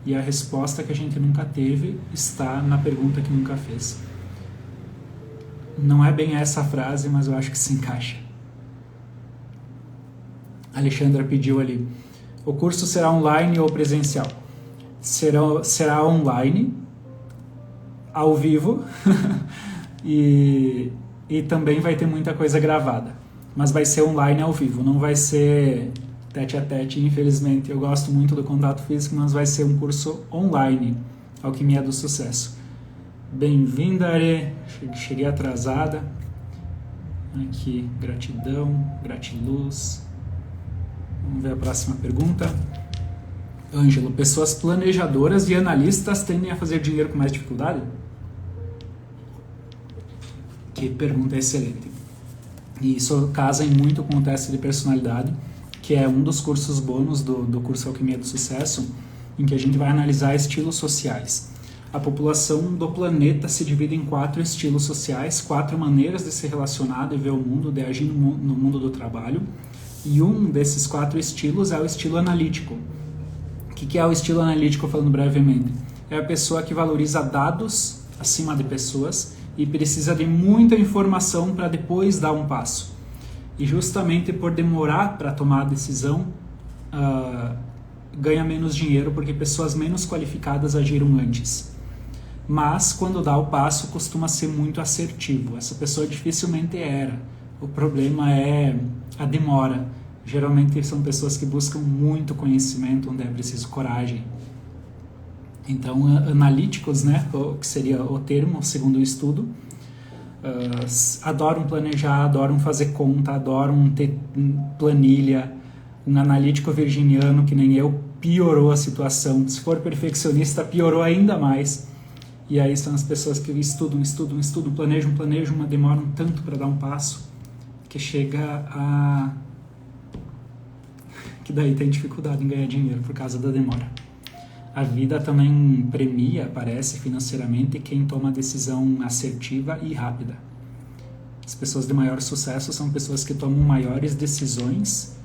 E a resposta que a gente nunca teve está na pergunta que nunca fez. Não é bem essa a frase, mas eu acho que se encaixa. Alexandra pediu ali, o curso será online ou presencial? Será online, ao vivo, e também vai ter muita coisa gravada. Mas vai ser online ao vivo, não vai ser tete a tete, infelizmente. Eu gosto muito do contato físico, mas vai ser um curso online, Alquimia do Sucesso. Bem-vinda, Are. Cheguei atrasada. Aqui, gratidão, gratiluz. Vamos ver a próxima pergunta. Ângelo, pessoas planejadoras e analistas tendem a fazer dinheiro com mais dificuldade? Que pergunta excelente. E isso casa muito com o teste de personalidade, que é um dos cursos bônus do curso Alquimia do Sucesso, em que a gente vai analisar estilos sociais. A população do planeta se divide em 4 estilos sociais, 4 maneiras de se relacionar, de ver o mundo, de agir no mundo do trabalho. E um desses 4 estilos é o estilo analítico. O que é o estilo analítico, falando brevemente? É a pessoa que valoriza dados acima de pessoas e precisa de muita informação para depois dar um passo. E justamente por demorar para tomar a decisão, ganha menos dinheiro porque pessoas menos qualificadas agiram antes. Mas quando dá o passo, costuma ser muito assertivo. Essa pessoa dificilmente era. O problema é a demora. Geralmente são pessoas que buscam muito conhecimento, onde é preciso coragem. Então, analíticos, né, que seria o termo, segundo o estudo, adoram planejar, adoram fazer conta, adoram ter planilha. Um analítico virginiano, que nem eu, piorou a situação. Se for perfeccionista, piorou ainda mais. E aí são as pessoas que estudam, planejam, mas demoram tanto para dar um passo, que chega a... que daí tem dificuldade em ganhar dinheiro por causa da demora. A vida também premia, parece, financeiramente, quem toma decisão assertiva e rápida. As pessoas de maior sucesso são pessoas que tomam maiores decisões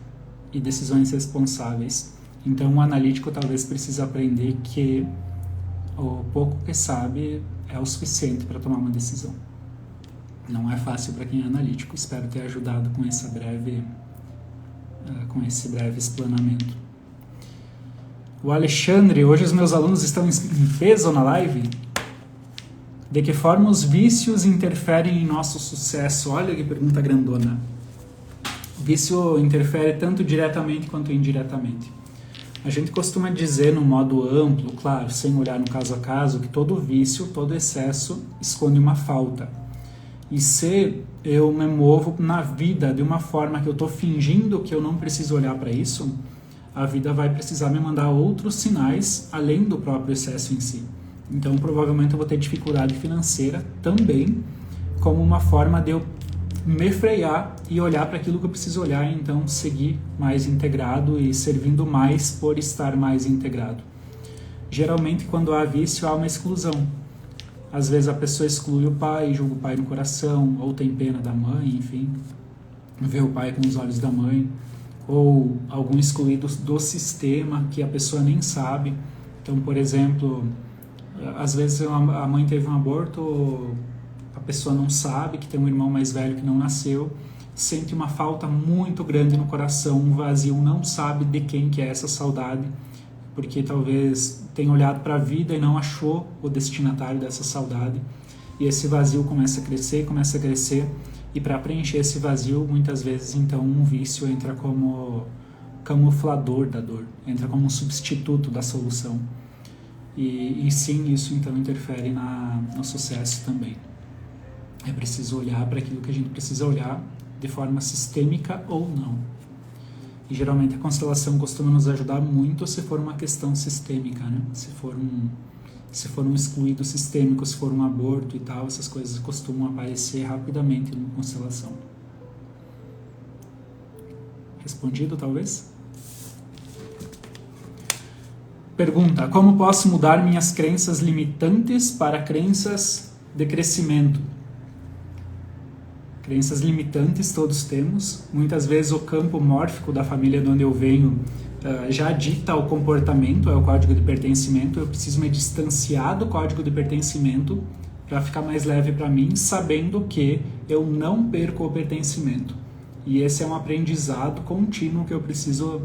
e decisões responsáveis. Então, o analítico talvez precise aprender que o pouco que sabe é o suficiente para tomar uma decisão. Não é fácil para quem é analítico. Espero ter ajudado com esse breve explanamento. O Alexandre, hoje os meus alunos estão em peso na live. De que forma os vícios interferem em nosso sucesso? Olha que pergunta grandona. O vício interfere tanto diretamente quanto indiretamente. A gente costuma dizer no modo amplo, claro, sem olhar no caso a caso, que todo vício, todo excesso esconde uma falta. E se eu me movo na vida de uma forma que eu estou fingindo que eu não preciso olhar para isso, a vida vai precisar me mandar outros sinais além do próprio excesso em si. Então, provavelmente eu vou ter dificuldade financeira também, como uma forma de eu me frear e olhar para aquilo que eu preciso olhar, e então seguir mais integrado e servindo mais por estar mais integrado. Geralmente, quando há vício, há uma exclusão. Às vezes a pessoa exclui o pai, julga o pai no coração, ou tem pena da mãe, enfim, vê o pai com os olhos da mãe, ou algum excluído do sistema que a pessoa nem sabe. Então, por exemplo, às vezes a mãe teve um aborto, a pessoa não sabe que tem um irmão mais velho que não nasceu, sente uma falta muito grande no coração, um vazio, não sabe de quem que é essa saudade, porque talvez tenha olhado para a vida e não achou o destinatário dessa saudade. E esse vazio começa a crescer, e para preencher esse vazio, muitas vezes, então, um vício entra como camuflador da dor, entra como um substituto da solução. E sim, isso então interfere no sucesso também. É preciso olhar para aquilo que a gente precisa olhar de forma sistêmica ou não. E geralmente a constelação costuma nos ajudar muito se for uma questão sistêmica, né? Se for um excluído sistêmico, se for um aborto e tal, essas coisas costumam aparecer rapidamente na constelação. Respondido, talvez? Pergunta: como posso mudar minhas crenças limitantes para crenças de crescimento? Crenças limitantes todos temos. Muitas vezes o campo mórfico da família de onde eu venho já dita o comportamento, é o código de pertencimento. Eu preciso me distanciar do código de pertencimento para ficar mais leve para mim, sabendo que eu não perco o pertencimento. E esse é um aprendizado contínuo que eu preciso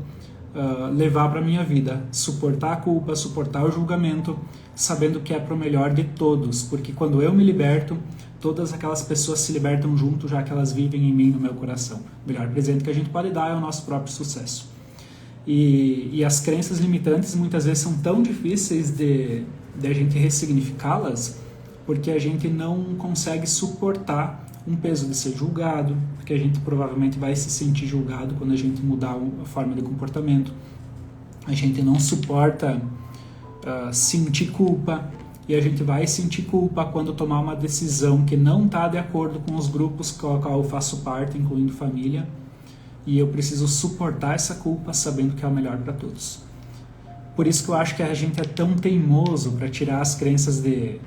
levar para a minha vida. Suportar a culpa, suportar o julgamento, sabendo que é para o melhor de todos. Porque quando eu me liberto, todas aquelas pessoas se libertam junto, já que elas vivem em mim, no meu coração. O melhor presente que a gente pode dar é o nosso próprio sucesso. E as crenças limitantes muitas vezes são tão difíceis de a gente ressignificá-las, porque a gente não consegue suportar um peso de ser julgado, porque a gente provavelmente vai se sentir julgado quando a gente mudar a forma de comportamento. A gente não suporta sentir culpa, e a gente vai sentir culpa quando tomar uma decisão que não está de acordo com os grupos com os quais eu faço parte, incluindo família, e eu preciso suportar essa culpa sabendo que é o melhor para todos. Por isso que eu acho que a gente é tão teimoso para tirar as crenças de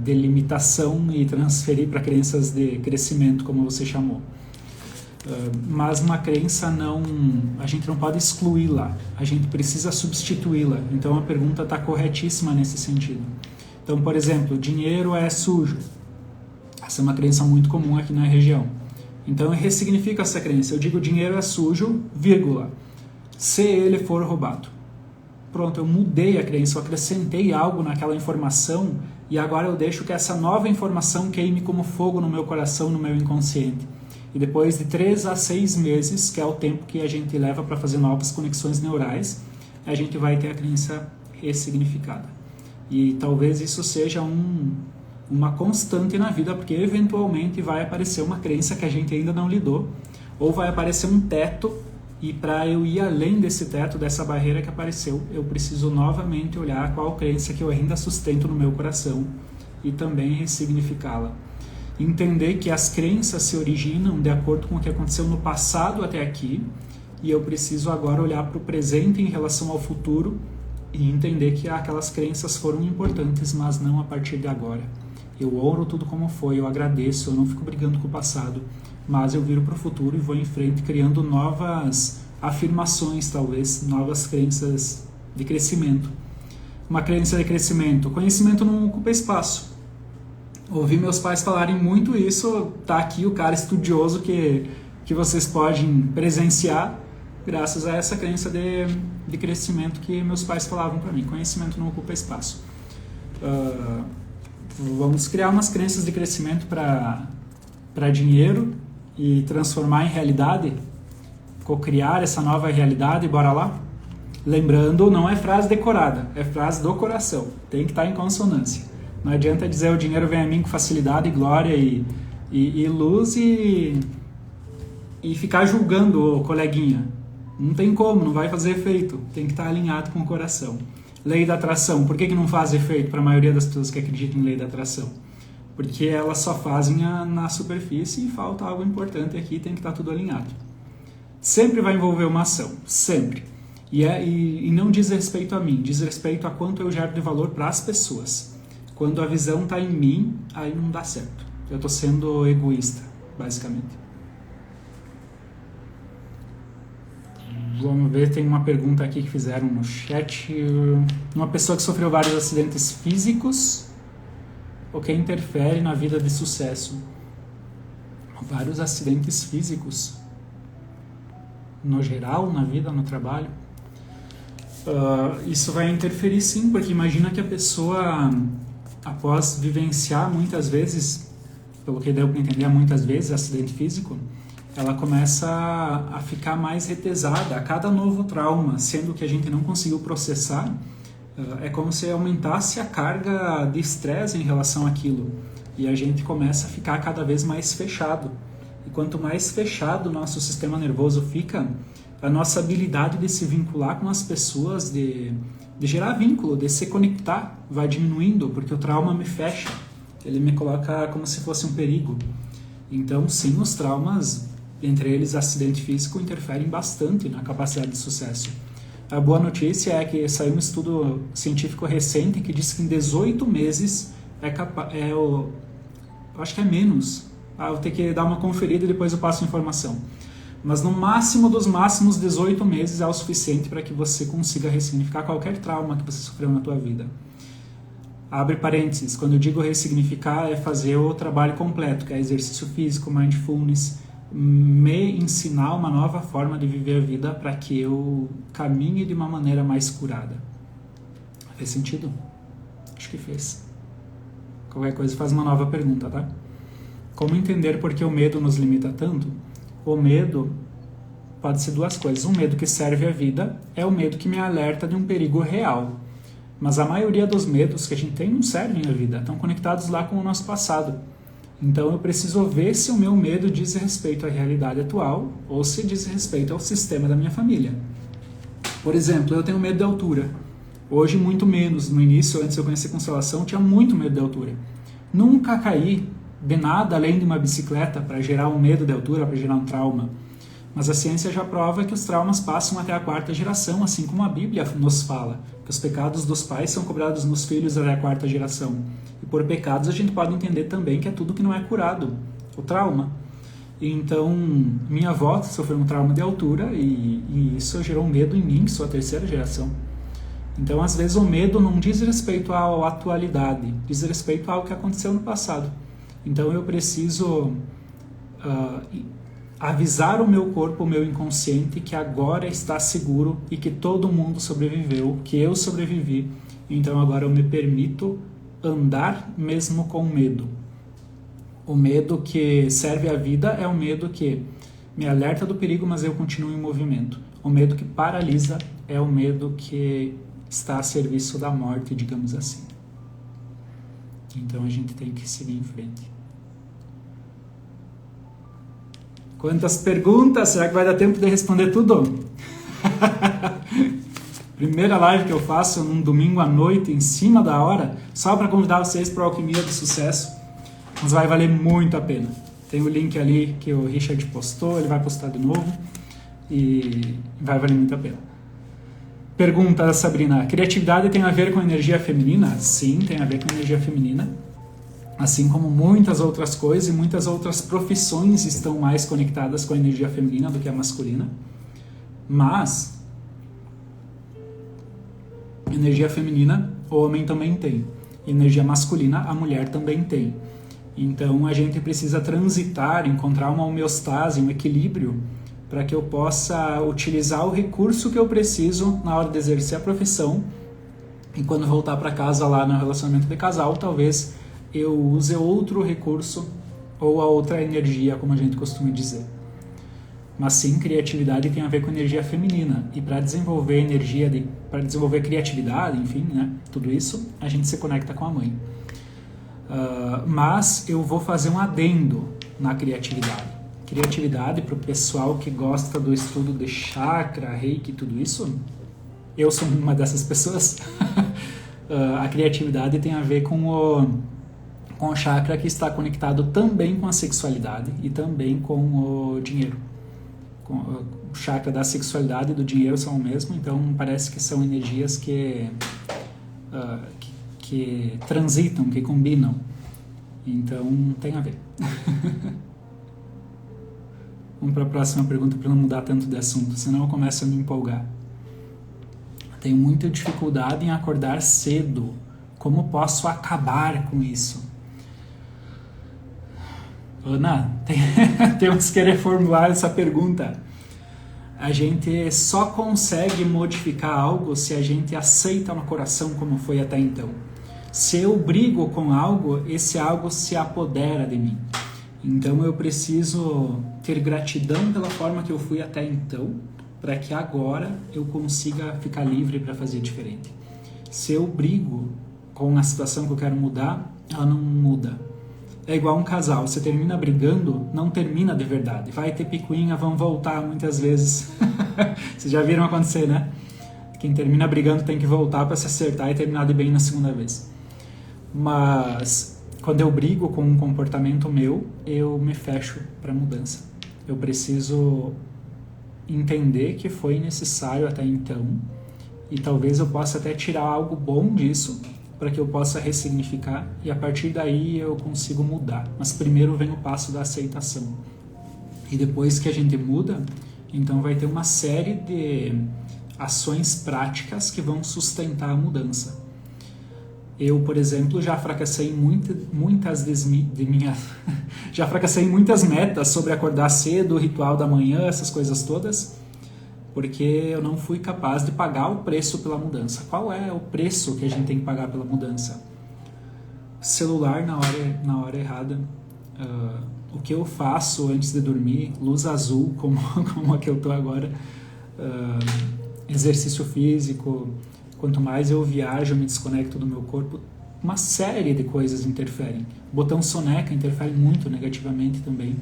limitação e transferir para crenças de crescimento, como você chamou. Mas uma crença a gente não pode excluí-la, a gente precisa substituí-la. Então a pergunta está corretíssima nesse sentido. Então, por exemplo, dinheiro é sujo. Essa é uma crença muito comum aqui na região. Então eu ressignifico essa crença. Eu digo dinheiro é sujo, vírgula, se ele for roubado. Pronto, eu mudei a crença, eu acrescentei algo naquela informação e agora eu deixo que essa nova informação queime como fogo no meu coração, no meu inconsciente. E depois de 3 a 6 meses, que é o tempo que a gente leva para fazer novas conexões neurais, a gente vai ter a crença ressignificada. E talvez isso seja uma constante na vida, porque eventualmente vai aparecer uma crença que a gente ainda não lidou, ou vai aparecer um teto, e para eu ir além desse teto, dessa barreira que apareceu, eu preciso novamente olhar qual crença que eu ainda sustento no meu coração e também ressignificá-la. Entender que as crenças se originam de acordo com o que aconteceu no passado até aqui, e eu preciso agora olhar para o presente em relação ao futuro e entender que aquelas crenças foram importantes, mas não a partir de agora. Eu honro tudo como foi, eu agradeço, eu não fico brigando com o passado, mas eu viro para o futuro e vou em frente criando novas afirmações, talvez, novas crenças de crescimento. Uma crença de crescimento: conhecimento não ocupa espaço. Ouvi meus pais falarem muito isso, tá aqui o cara estudioso que vocês podem presenciar, graças a essa crença de crescimento que meus pais falavam para mim. Conhecimento não ocupa espaço. Vamos criar umas crenças de crescimento para dinheiro e transformar em realidade, cocriar essa nova realidade, bora lá? Lembrando, não é frase decorada, é frase do coração, tem que estar em consonância. Não adianta dizer o dinheiro vem a mim com facilidade e glória e luz e ficar julgando o coleguinha. Não tem como, não vai fazer efeito, tem que estar alinhado com o coração. Lei da atração, por que não faz efeito para a maioria das pessoas que acreditam em lei da atração? Porque elas só fazem na superfície e falta algo importante aqui, tem que estar tudo alinhado. Sempre vai envolver uma ação, sempre. E não diz respeito a mim, diz respeito a quanto eu gero de valor para as pessoas. Quando a visão está em mim, aí não dá certo. Eu estou sendo egoísta, basicamente. Vamos ver, tem uma pergunta aqui que fizeram no chat. Uma pessoa que sofreu vários acidentes físicos, o que interfere na vida de sucesso? Vários acidentes físicos? No geral, na vida, no trabalho? Isso vai interferir sim, porque imagina que a pessoa, após vivenciar muitas vezes, pelo que deu para entender muitas vezes, acidente físico, ela começa a ficar mais retesada a cada novo trauma, sendo que a gente não conseguiu processar. É como se aumentasse a carga de estresse em relação àquilo, e a gente começa a ficar cada vez mais fechado. E quanto mais fechado o nosso sistema nervoso fica, a nossa habilidade de se vincular com as pessoas, de gerar vínculo, de se conectar, vai diminuindo, porque o trauma me fecha, ele me coloca como se fosse um perigo. Então, sim, os traumas, entre eles acidente físico, interferem bastante na capacidade de sucesso. A boa notícia é que saiu um estudo científico recente que diz que em 18 meses eu acho que é menos. Eu tenho que dar uma conferida e depois eu passo a informação. Mas no máximo dos máximos, 18 meses é o suficiente para que você consiga ressignificar qualquer trauma que você sofreu na tua vida. Abre parênteses, quando eu digo ressignificar é fazer o trabalho completo, que é exercício físico, mindfulness, me ensinar uma nova forma de viver a vida para que eu caminhe de uma maneira mais curada. Fez sentido? Acho que fez. Qualquer coisa faz uma nova pergunta, tá? Como entender por que o medo nos limita tanto? O medo pode ser duas coisas. Um medo que serve à vida é o medo que me alerta de um perigo real. Mas a maioria dos medos que a gente tem não servem à vida, estão conectados lá com o nosso passado. Então eu preciso ver se o meu medo diz respeito à realidade atual ou se diz respeito ao sistema da minha família. Por exemplo, eu tenho medo de altura. Hoje muito menos. No início, antes de eu conhecer constelação, eu tinha muito medo de altura. Nunca caí de nada além de uma bicicleta para gerar um medo de altura, para gerar um trauma. Mas a ciência já prova que os traumas passam até a 4ª geração, assim como a Bíblia nos fala, que os pecados dos pais são cobrados nos filhos até a 4ª geração. E por pecados a gente pode entender também que é tudo que não é curado, o trauma. Então, minha avó sofreu um trauma de altura e isso gerou um medo em mim, que sou a 3ª geração. Então, às vezes o medo não diz respeito à atualidade, diz respeito ao que aconteceu no passado. Então eu preciso avisar o meu corpo, o meu inconsciente, que agora está seguro e que todo mundo sobreviveu, que eu sobrevivi. Então agora eu me permito andar mesmo com medo. O medo que serve à vida é o medo que me alerta do perigo, mas eu continuo em movimento. O medo que paralisa é o medo que está a serviço da morte, digamos assim. Então a gente tem que seguir em frente. Quantas perguntas? Será que vai dar tempo de responder tudo? Primeira live que eu faço num domingo à noite, em cima da hora, só para convidar vocês para a Alquimia do Sucesso. Mas vai valer muito a pena. Tem o link ali que o Richard postou, ele vai postar de novo e vai valer muito a pena. Pergunta da Sabrina: criatividade tem a ver com energia feminina? Sim, tem a ver com energia feminina. Assim como muitas outras coisas e muitas outras profissões estão mais conectadas com a energia feminina do que a masculina. Mas energia feminina o homem também tem. Energia masculina a mulher também tem. Então a gente precisa transitar, encontrar uma homeostase, um equilíbrio, para que eu possa utilizar o recurso que eu preciso na hora de exercer a profissão, e quando voltar para casa lá no relacionamento de casal, talvez eu use outro recurso ou a outra energia, como a gente costuma dizer. Mas sim, criatividade tem a ver com energia feminina, e para desenvolver energia, para desenvolver criatividade, enfim, né, tudo isso, a gente se conecta com a mãe. Mas eu vou fazer um adendo na criatividade. Criatividade, para o pessoal que gosta do estudo de chakra, reiki, tudo isso, eu sou uma dessas pessoas. A criatividade tem a ver com o chakra que está conectado também com a sexualidade e também com o dinheiro. O chakra da sexualidade e do dinheiro são o mesmo, então parece que são energias que transitam, que combinam. Então tem a ver. Vamos para a próxima pergunta para não mudar tanto de assunto, senão eu começo a me empolgar. Tenho muita dificuldade em acordar cedo. Como posso acabar com isso? Ana, temos que reformular essa pergunta. A gente só consegue modificar algo se a gente aceita no coração como foi até então. Se eu brigo com algo, esse algo se apodera de mim. Então eu preciso ter gratidão pela forma que eu fui até então, para que agora eu consiga ficar livre para fazer diferente. Se eu brigo com a situação que eu quero mudar, ela não muda. É igual um casal, você termina brigando, não termina de verdade. Vai ter picuinha, vão voltar muitas vezes. Vocês já viram acontecer, né? Quem termina brigando tem que voltar para se acertar e terminar de bem na segunda vez. Mas quando eu brigo com um comportamento meu, eu me fecho para mudança. Eu preciso entender que foi necessário até então e talvez eu possa até tirar algo bom disso para que eu possa ressignificar e a partir daí eu consigo mudar. Mas primeiro vem o passo da aceitação. E depois que a gente muda, então vai ter uma série de ações práticas que vão sustentar a mudança. Eu, por exemplo, já fracassei já fracassei em muitas metas sobre acordar cedo, o ritual da manhã, essas coisas todas, porque eu não fui capaz de pagar o preço pela mudança. Qual é o preço que a gente tem que pagar pela mudança? Celular na hora errada, o que eu faço antes de dormir, luz azul, como a que eu estou agora, exercício físico. Quanto mais eu viajo, eu me desconecto do meu corpo, uma série de coisas interferem. O botão soneca interfere muito negativamente também.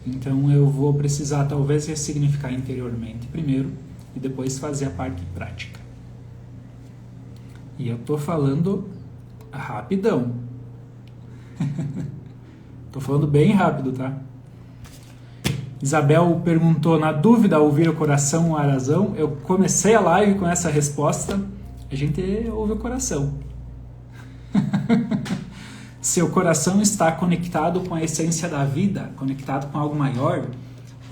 Então eu vou precisar talvez ressignificar interiormente primeiro e depois fazer a parte prática. E eu tô falando rapidão. Tô falando bem rápido, tá? Isabel perguntou, na dúvida, ouvir o coração ou a razão? Eu comecei a live com essa resposta. A gente ouve o coração. Se o coração está conectado com a essência da vida, conectado com algo maior,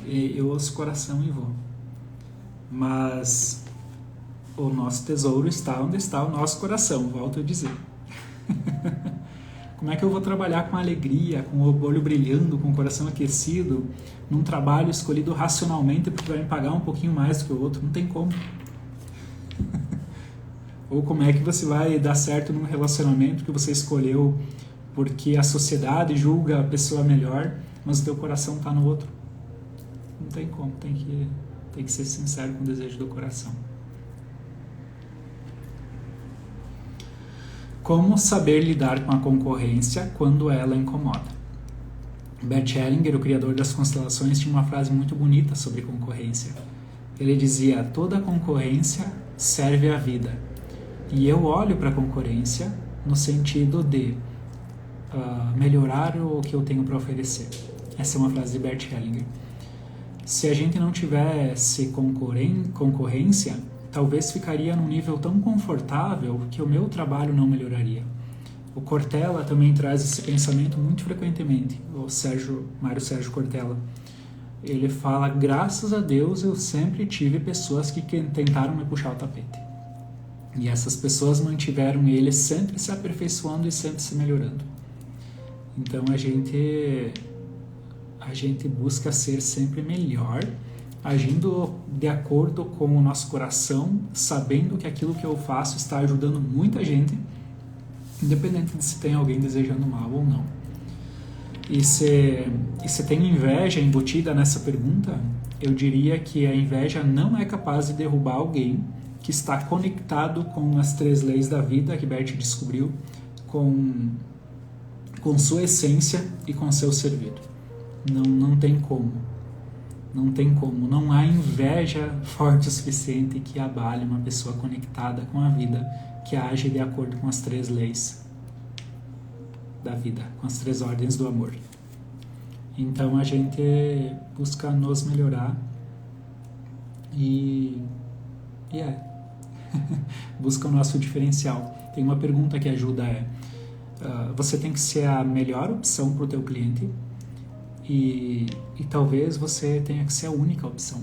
eu ouço o coração e vou. Mas o nosso tesouro está onde está o nosso coração, volto a dizer. Como é que eu vou trabalhar com alegria, com o olho brilhando, com o coração aquecido, num trabalho escolhido racionalmente porque vai me pagar um pouquinho mais do que o outro? Não tem como. Ou como é que você vai dar certo num relacionamento que você escolheu porque a sociedade julga a pessoa melhor, mas o teu coração está no outro? Não tem como, tem que ser sincero com o desejo do coração. Como saber lidar com a concorrência quando ela incomoda? Bert Hellinger, o criador das constelações, tinha uma frase muito bonita sobre concorrência. Ele dizia, toda concorrência serve à vida. E eu olho para a concorrência no sentido de melhorar o que eu tenho para oferecer. Essa é uma frase de Bert Hellinger. Se a gente não tivesse concorrência, talvez ficaria num nível tão confortável que o meu trabalho não melhoraria. O Cortella também traz esse pensamento muito frequentemente, o Mário Sérgio Cortella. Ele fala, graças a Deus eu sempre tive pessoas que tentaram me puxar o tapete. E essas pessoas mantiveram ele sempre se aperfeiçoando e sempre se melhorando. Então a gente busca ser sempre melhor, agindo de acordo com o nosso coração, sabendo que aquilo que eu faço está ajudando muita gente, independente de se tem alguém desejando mal ou não. E se tem inveja embutida nessa pergunta, eu diria que a inveja não é capaz de derrubar alguém que está conectado com as 3 leis da vida que Bert descobriu, com sua essência e com seu servido. Não tem como. Não tem como. Não há inveja forte o suficiente que abale uma pessoa conectada com a vida, que age de acordo com as 3 leis da vida, com as 3 ordens do amor. Então a gente busca nos melhorar e busca o nosso diferencial. Tem uma pergunta que ajuda, você tem que ser a melhor opção para o teu cliente e talvez você tenha que ser a única opção.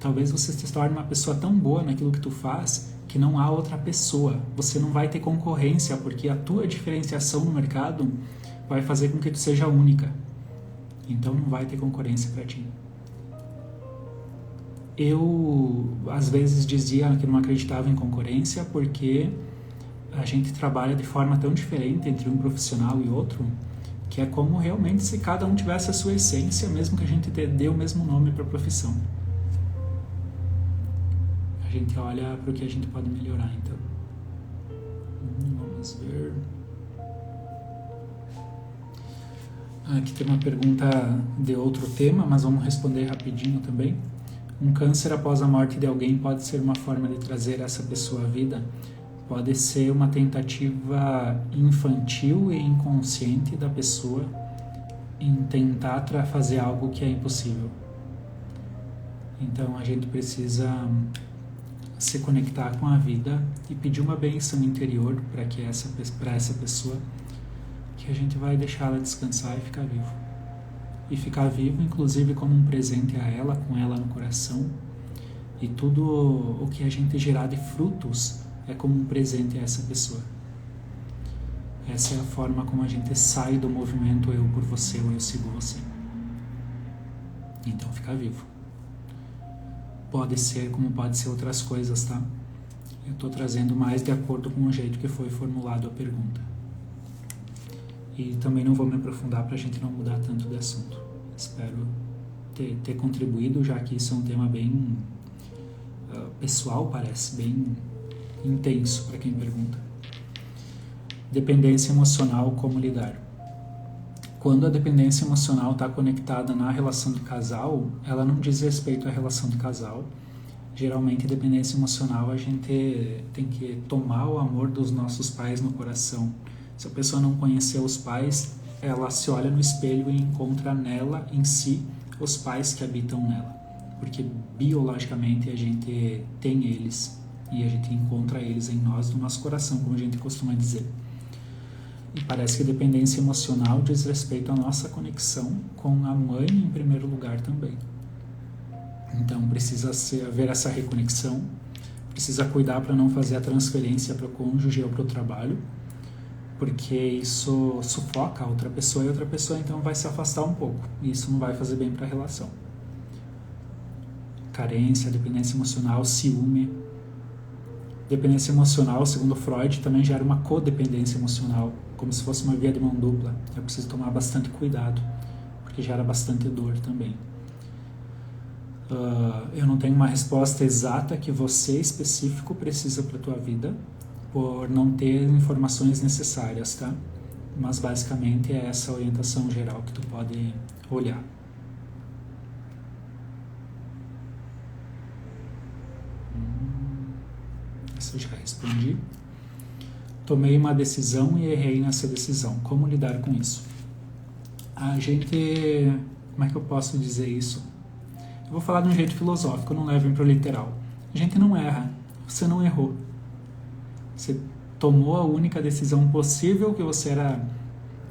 Talvez você se torne uma pessoa tão boa naquilo que tu faz que não há outra pessoa. Você não vai ter concorrência porque a tua diferenciação no mercado vai fazer com que tu seja única. Então não vai ter concorrência para ti. Eu, às vezes, dizia que não acreditava em concorrência porque a gente trabalha de forma tão diferente entre um profissional e outro, que é como realmente se cada um tivesse a sua essência, mesmo que a gente dê o mesmo nome para a profissão. A gente olha para o que a gente pode melhorar, então. Vamos ver. Aqui tem uma pergunta de outro tema, mas vamos responder rapidinho também. Um câncer após a morte de alguém pode ser uma forma de trazer essa pessoa à vida? Pode ser uma tentativa infantil e inconsciente da pessoa em tentar fazer algo que é impossível. Então a gente precisa se conectar com a vida e pedir uma bênção interior para essa pessoa, que a gente vai deixar ela descansar e ficar vivo. E ficar vivo, inclusive, como um presente a ela, com ela no coração. E tudo o que a gente gerar de frutos é como um presente a essa pessoa. Essa é a forma como a gente sai do movimento eu por você ou eu sigo você. Então, ficar vivo. Pode ser como pode ser outras coisas, tá? Eu estou trazendo mais de acordo com o jeito que foi formulado a pergunta. E também não vou me aprofundar para a gente não mudar tanto de assunto. Espero ter contribuído, já que isso é um tema bem pessoal, parece, bem intenso para quem pergunta. Dependência emocional, como lidar? Quando a dependência emocional está conectada na relação do casal, ela não diz respeito à relação do casal. Geralmente, dependência emocional, a gente tem que tomar o amor dos nossos pais no coração. Se a pessoa não conhecer os pais, ela se olha no espelho e encontra nela, em si, os pais que habitam nela. Porque biologicamente a gente tem eles e a gente encontra eles em nós, no nosso coração, como a gente costuma dizer. E parece que a dependência emocional diz respeito à nossa conexão com a mãe em primeiro lugar também. Então precisa haver essa reconexão, precisa cuidar para não fazer a transferência para o cônjuge ou para o trabalho, porque isso sufoca a outra pessoa e a outra pessoa então vai se afastar um pouco, e isso não vai fazer bem para a relação. Carência, dependência emocional, ciúme. Dependência emocional, segundo Freud, também gera uma codependência emocional, como se fosse uma via de mão dupla. Eu preciso tomar bastante cuidado, porque gera bastante dor também. Eu não tenho uma resposta exata que você específico precisa para a tua vida, por não ter informações necessárias, tá? Mas basicamente é essa orientação geral que tu pode olhar. Essa eu já respondi. Tomei uma decisão e errei nessa decisão. Como lidar com isso? A gente... Como é que eu posso dizer isso? Eu vou falar de um jeito filosófico, não levem para o literal. A gente não erra. Você não errou. Você tomou a única decisão possível que você era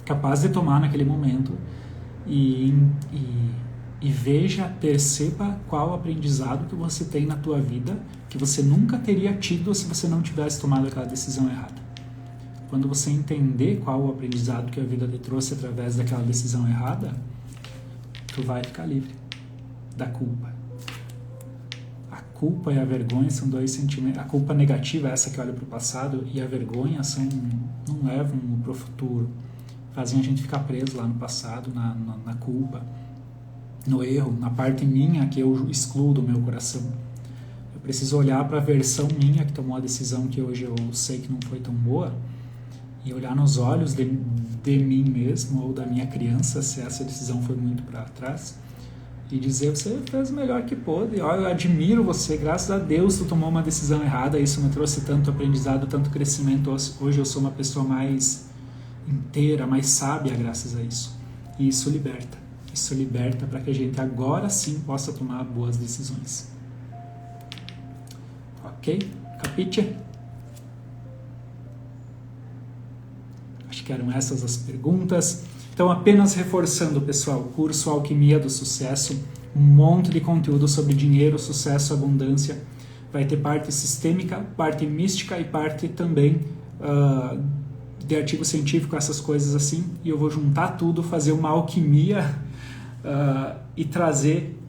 capaz de tomar naquele momento e veja, perceba qual aprendizado que você tem na tua vida que você nunca teria tido se você não tivesse tomado aquela decisão errada. Quando você entender qual o aprendizado que a vida te trouxe através daquela decisão errada, tu vai ficar livre da culpa. A culpa e a vergonha são dois sentimentos. A culpa negativa é essa que olha para o passado, e a vergonha não levam para o futuro. Fazem a gente ficar preso lá no passado, na culpa, no erro, na parte minha que eu excluo do meu coração. Eu preciso olhar para a versão minha que tomou a decisão que hoje eu sei que não foi tão boa, e olhar nos olhos de mim mesmo ou da minha criança, se essa decisão foi muito para trás, e dizer: você fez o melhor que pôde, eu admiro você, graças a Deus tu tomou uma decisão errada, isso me trouxe tanto aprendizado, tanto crescimento, hoje eu sou uma pessoa mais inteira, mais sábia graças a isso. E isso liberta para que a gente agora sim possa tomar boas decisões. Ok? Capite? Acho que eram essas as perguntas. Então, apenas reforçando, pessoal, curso Alquimia do Sucesso, um monte de conteúdo sobre dinheiro, sucesso, abundância. Vai ter parte sistêmica, parte mística e parte também de artigo científico, essas coisas assim. E eu vou juntar tudo, fazer uma alquimia e trazer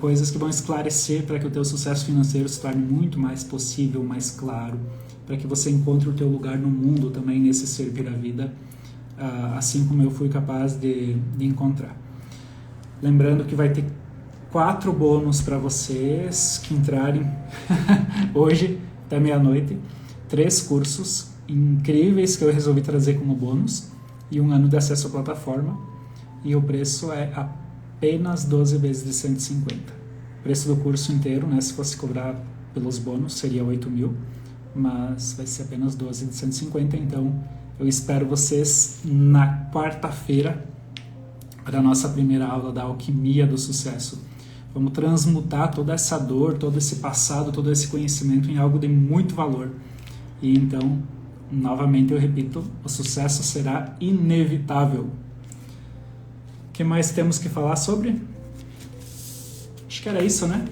coisas que vão esclarecer para que o teu sucesso financeiro se torne muito mais possível, mais claro, para que você encontre o teu lugar no mundo também nesse servir a vida, assim como eu fui capaz de encontrar. Lembrando que vai ter 4 bônus para vocês que entrarem hoje até meia-noite, 3 cursos incríveis que eu resolvi trazer como bônus e 1 ano de acesso à plataforma, e o preço é apenas 12 vezes de 150. O preço do curso inteiro, né, se fosse cobrar pelos bônus, seria 8.000, mas vai ser apenas 12 de 150, então eu espero vocês na quarta-feira para a nossa primeira aula da Alquimia do Sucesso. Vamos transmutar toda essa dor, todo esse passado, todo esse conhecimento em algo de muito valor. E então, novamente eu repito, o sucesso será inevitável. O que mais temos que falar sobre? Acho que era isso, né?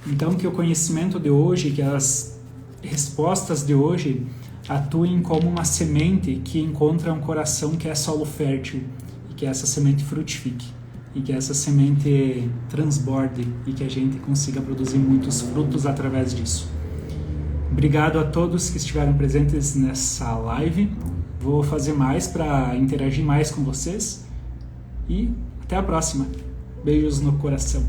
Então, que o conhecimento de hoje, que as respostas de hoje atuem como uma semente que encontra um coração que é solo fértil, e que essa semente frutifique, e que essa semente transborde, e que a gente consiga produzir muitos frutos através disso. Obrigado a todos que estiveram presentes nessa live. Vou fazer mais para interagir mais com vocês. E até a próxima. Beijos no coração.